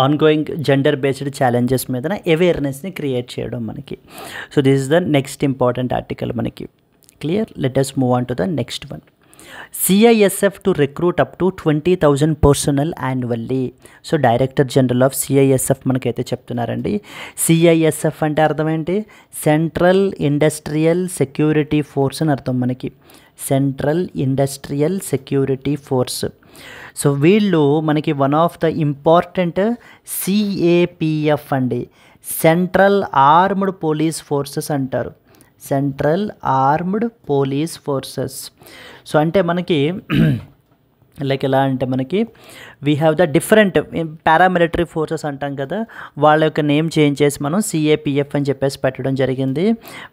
ongoing gender based challenges మీద అవేర్నెస్ని క్రియేట్ చేయడం మనకి. So this is the next important article మనకి. Clear? Let us move on to the next one. CISF to recruit up to 20,000 personnel annually. So director general of CISF మనకైతే చెప్తున్నారండి. CISF అంటే అర్థం ఏంటి? సెంట్రల్ ఇండస్ట్రియల్ సెక్యూరిటీ ఫోర్స్ అని అర్థం మనకి. Central industrial security force. So వీళ్ళు మనకి one of the important CAPF అండి, సెంట్రల్ ఆర్మ్డ్ పోలీస్ ఫోర్సెస్ అంటారు. Central armed police forces. So అంటే మనకి లైక్ ఎలా అంటే మనకి we have the different paramilitary forces అంటాం కదా, వాళ్ళ యొక్క నేమ్ చేంజ్ చేసి మనం CAPF అని చెప్పేసి పెట్టడం జరిగింది.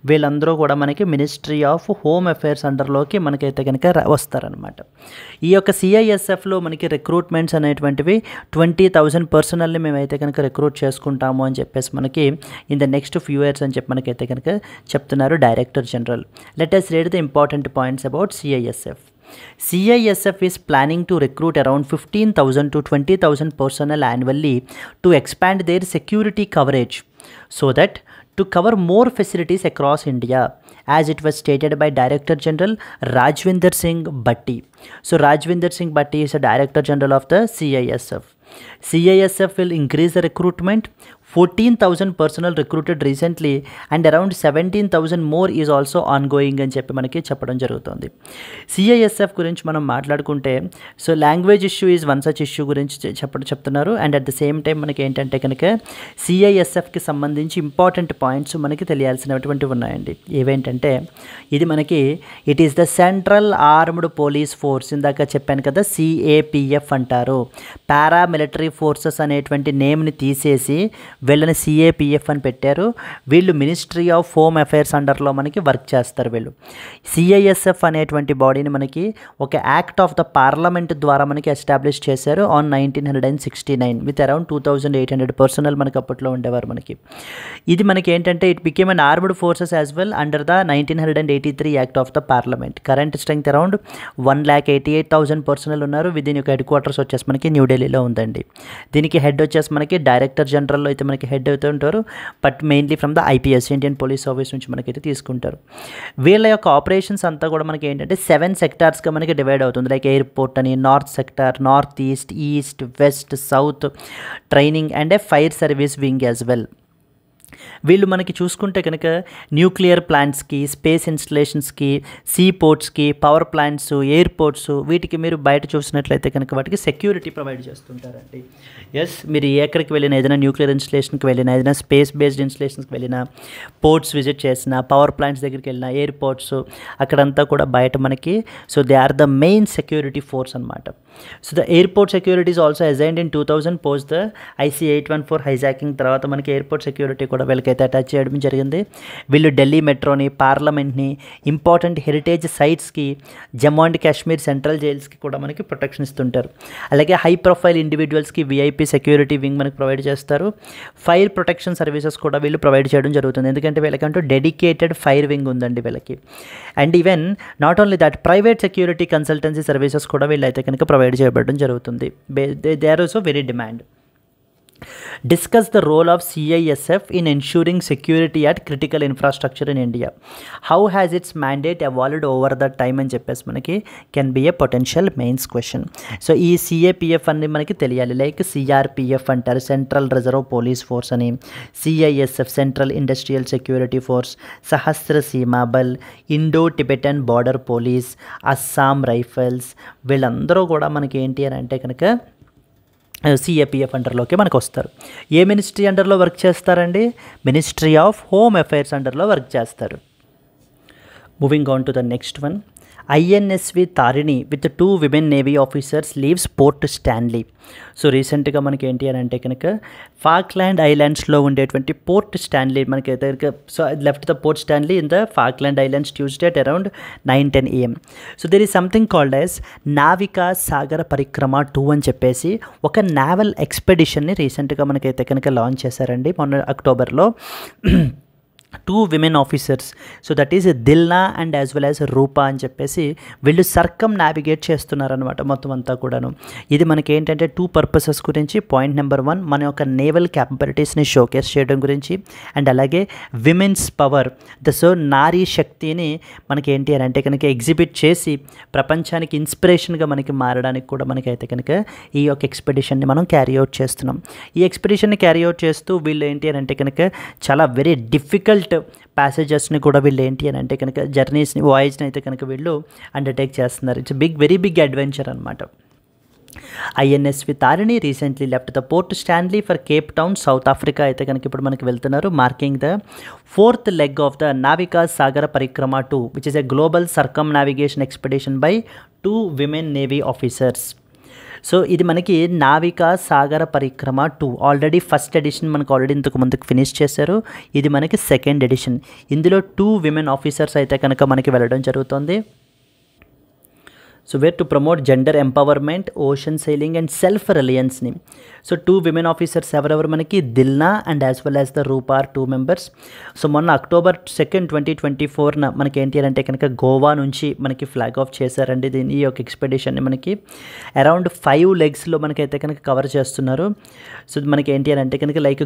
వీళ్ళందరూ కూడా మనకి మినిస్ట్రీ ఆఫ్ హోమ్ అఫైర్స్ అండర్లోకి మనకైతే కనుక వస్తారనమాట. ఈ యొక్క CISFలో మనకి రిక్రూట్మెంట్స్ అనేటువంటివి 20,000 పర్సనల్ని మేమైతే కనుక రిక్రూట్ చేసుకుంటాము అని చెప్పేసి మనకి in the next few years అని చెప్పి మనకైతే కనుక చెప్తున్నారు director general. Let us read the important points about CISF. CISF is planning to recruit around 15,000 to 20,000 personnel annually to expand their security coverage so that to cover more facilities across India, as it was stated by Director General Rajvinder Singh Bhatti. So Rajvinder Singh Bhatti is a Director General of the CISF. CISF will increase the recruitment. 14,000 personnel recruited recently and around 17,000 more is also ongoing అని చెప్పి మనకి చెప్పడం జరుగుతుంది. CISF గురించి మనం మాట్లాడుకుంటే so language issue is one such issue గురించి చెప్తున్నారు. And at the same time మనకి ఏంటంటే కనుక CISFకి సంబంధించి ఇంపార్టెంట్ పాయింట్స్ మనకి తెలియాల్సినటువంటివి ఉన్నాయండి. ఏవేంటంటే ఇది మనకి it is the central armed police force. ఇందాక చెప్పాను కదా CAPF అంటారు. పారామిలిటరీ ఫోర్సెస్ అనేటువంటి నేమ్ని తీసేసి వీళ్ళని CAPF అని పెట్టారు. వీళ్ళు మినిస్ట్రీ ఆఫ్ హోమ్ అఫైర్స్ అండర్లో మనకి వర్క్ చేస్తారు. వీళ్ళు CISF అనేటువంటి బాడీని మనకి ఒక యాక్ట్ ఆఫ్ ద పార్లమెంట్ ద్వారా మనకి ఎస్టాబ్లిష్ చేశారు ఆన్ 1969 విత్ అరౌండ్ 2,800 పర్సనల్ మనకి అప్పట్లో ఉండేవారు మనకి. ఇది మనకి ఏంటంటే it became an armed forces as well under the 1983 act of the parliament. Current strength around 1,88,000 personal ఉన్నారు. దీని యొక్క హెడ్ క్వార్టర్స్ వచ్చేసి మనకి న్యూఢిల్లీలో ఉందండి. దీనికి హెడ్ వచ్చేసి మనకి డైరెక్టర్ జనరల్లో అయితే మనకి హెడ్ అవుతూ ఉంటారు. But mainly from the IPS Indian police service నుంచి మనకైతే తీసుకుంటారు. వీళ్ళ యొక్క ఆపరేషన్స్ అంతా కూడా మనకి ఏంటంటే 7 సెక్టార్స్గా మనకి డివైడ్ అవుతుంది. లైక్ ఎయిర్పోర్ట్ అని, north sector, north east, east, west, south, training and fire service wing as well. వీళ్ళు మనకి చూసుకుంటే కనుక న్యూక్లియర్ ప్లాంట్స్కి, స్పేస్ ఇన్స్టలేషన్స్కి, సీ పోర్ట్స్కి, పవర్ ప్లాంట్స్, ఎయిర్పోర్ట్స్ వీటికి మీరు బయట చూసినట్లయితే కనుక వాటికి సెక్యూరిటీ ప్రొవైడ్ చేస్తుంటారండి. ఎస్, మీరు ఎక్కడికి వెళ్ళినా, ఏదైనా న్యూక్లియర్ ఇన్స్టలేషన్కి వెళ్ళినా, ఏదైనా స్పేస్ బేస్డ్ ఇన్స్టలేషన్స్కి వెళ్ళినా, పోర్ట్స్ విజిట్ చేసినా, పవర్ ప్లాంట్స్ దగ్గరికి వెళ్ళినా, ఎయిర్పోర్ట్స్ అక్కడంతా కూడా బయట మనకి so they are the main security force అనమాట. So the airport security is also assigned in 2000 post the IC-814 hijacking తర్వాత మనకి ఎయిర్పోర్ట్ సెక్యూరిటీ కూడా కూడా వీళ్ళకైతే అటాచ్ చేయడం జరిగింది. వీళ్ళు ఢిల్లీ మెట్రోని, పార్లమెంట్ని, ఇంపార్టెంట్ హెరిటేజ్ సైట్స్కి, జమ్మూ అండ్ కాశ్మీర్ సెంట్రల్ జైల్స్కి కూడా మనకి ప్రొటెక్షన్ ఇస్తుంటారు. అలాగే హై ప్రొఫైల్ ఇండివిజువల్స్కి విఐపి సెక్యూరిటీ వింగ్ మనకి ప్రొవైడ్ చేస్తారు. ఫైర్ ప్రొటెక్షన్ సర్వీసెస్ కూడా వీళ్ళు ప్రొవైడ్ చేయడం జరుగుతుంది. ఎందుకంటే వీళ్ళకంటూ డెడికేటెడ్ ఫైర్ వింగ్ ఉందండి వీళ్ళకి. And even not only that, private security consultancy services కూడా వీళ్ళైతే కనుక ప్రొవైడ్ చేయబడడం జరుగుతుంది. They are also very demand. Discuss the role of CISF in ensuring security at critical infrastructure in India. How has its mandate evolved over the time అని చెప్పేసి మనకి can be a potential mains question. So ఈ CAPF అని మనకి తెలియాలి. లైక్ CRPF అంటారు, సెంట్రల్ రిజర్వ్ పోలీస్ ఫోర్స్ అని, CISF central industrial security force, Sashastra Seema Bal, Indo Tibetan border police, Assam rifles, వీళ్ళందరూ కూడా మనకి ఏంటి అని అంటే కనుక CAPF అండర్లోకి మనకు వస్తారు. ఏ మినిస్ట్రీ అండర్లో వర్క్ చేస్తారండి? మినిస్ట్రీ ఆఫ్ హోమ్ అఫైర్స్ అండర్లో వర్క్ చేస్తారు. Moving on to the next one. INSV Tarini with 2 women navy officers leaves Port Stanley. సో రీసెంట్గా మనకి ఏంటి అని అంటే కనుక ఫాక్లాండ్ ఐలాండ్స్లో ఉండేటువంటి పోర్ట్ స్టాన్లీ మనకైతే so left the Port Stanley in the Falkland islands Tuesday at around 9-10 AM. So there is something called as Navika సాగర పరిక్రమ 2 అని చెప్పేసి ఒక నావల్ ఎక్స్పెడిషన్ని రీసెంట్గా మనకైతే కనుక లాంచ్ చేశారండి మొన్న అక్టోబర్లో. 2 women officers, so that is Dilna and as well as Roopa అని చెప్పేసి వీళ్ళు సర్కమ్ నావిగేట్ చేస్తున్నారనమాట మొత్తం అంతా కూడాను. ఇది మనకి ఏంటంటే 2 పర్పసెస్ గురించి. పాయింట్ నెంబర్ 1, మన యొక్క నేవల్ క్యాపబిలిటీస్ని షోకేస్ చేయడం గురించి, అండ్ అలాగే విమెన్స్ పవర్, సో నారీ శక్తిని మనకి ఏంటి అని అంటే కనుక ఎగ్జిబిట్ చేసి ప్రపంచానికి ఇన్స్పిరేషన్గా మనకి మారడానికి కూడా మనకైతే కనుక ఈ యొక్క ఎక్స్పెడిషన్ని మనం క్యారీ అవుట్ చేస్తున్నాం. ఈ ఎక్స్పెడిషన్ని క్యారీ అవుట్ చేస్తూ వీళ్ళు ఏంటి అని అంటే కనుక చాలా వెరీ డిఫికల్ట్ ప్యాసేజెస్ని కూడా వీళ్ళు ఏంటి అని అంటే కనుక జర్నీస్ని, వాయేజ్ని అయితే కనుక వీళ్ళు అండర్టేక్ చేస్తున్నారు. ఇట్స్ వెరీ బిగ్ అడ్వెంచర్ అనమాట. INSV Tarini recently left the Port Stanley for Cape Town, South Africa అయితే కనుక ఇప్పుడు మనకి వెళ్తున్నారు. Marking the 4th leg of the Navika సాగర Parikrama 2 which is a global circumnavigation expedition by 2 women navy officers. So ఇది మనకి నావికా సాగర పరిక్రమ 2 ఆల్రెడీ ఫస్ట్ ఎడిషన్ మనకు ఆల్రెడీ ఇంతకు ముందుకు ఫినిష్ చేశారు. ఇది మనకి సెకండ్ ఎడిషన్. ఇందులో 2 విమెన్ ఆఫీసర్స్ అయితే కనుక మనకి వెళ్ళడం జరుగుతుంది. So where to promote gender empowerment, ocean sailing and self రిలయన్స్ని. సో 2 విమెన్ ఆఫీసర్స్ ఎవరెవరు మనకి Dilna and as well as the Roopa are 2 members. So మొన్న October 2, 2024 మనకి ఏంటి అంటే కనుక గోవా నుంచి మనకి ఫ్లాగ్ ఆఫ్ చేశారండి దీన్ని. ఈ యొక్క ఎక్స్పెడిషన్ని మనకి అరౌండ్ 5 లెగ్స్లో మనకైతే కనుక కవర్ చేస్తున్నారు. సో మనకి ఏంటి అని అంటే కనుక లైక్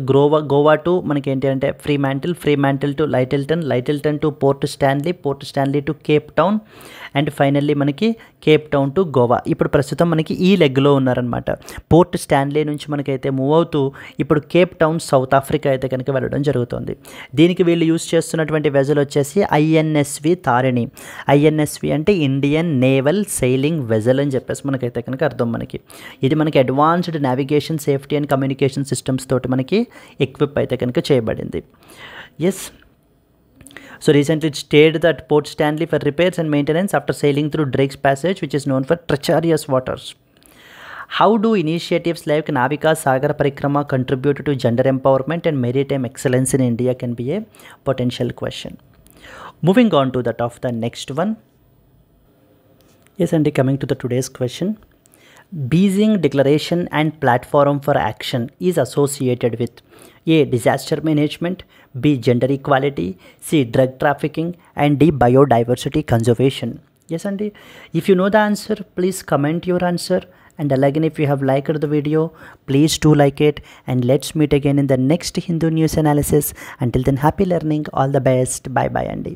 గోవా టు మనకి ఏంటి అంటే Fremantle to Lyttelton to Port Stanley to Cape Town, and finally మనకి కేప్ టౌన్ టు గోవా. ఇప్పుడు ప్రస్తుతం మనకి ఈ లెగ్లో ఉన్నారనమాట. పోర్ట్ స్టాన్లీ నుంచి మనకైతే మూవ్ అవుతూ ఇప్పుడు కేప్ టౌన్, సౌత్ ఆఫ్రికా అయితే కనుక వెళ్ళడం జరుగుతుంది. దీనికి వీళ్ళు యూజ్ చేస్తున్నటువంటి వెజల్ వచ్చేసి INSV తారిణి. INSV అంటే ఇండియన్ నేవల్ సెయిలింగ్ వెజల్ అని చెప్పేసి మనకైతే కనుక అర్థం. మనకి ఇది మనకి advanced navigation, safety and communication systems తోటి మనకి ఎక్విప్ అయితే కనుక చేయబడింది. Yes. So recently it stayed at Port Stanley for repairs and maintenance after sailing through Drake's Passage, which is known for treacherous waters. How do initiatives like Navika Sagar Parikrama contribute to gender empowerment and maritime excellence in India can be a potential question. Moving on to that of the next one. Yes, and coming to the today's question. Beijing Declaration and Platform for Action is associated with A. Disaster management, B. Gender equality, C. Drug trafficking, and D. Biodiversity conservation. Yes, Andy. If you know the answer, please comment your answer. And again, if you have liked the video, please do like it. And let's meet again in the next Hindu news analysis. Until then, happy learning. All the best. Bye bye, Andy.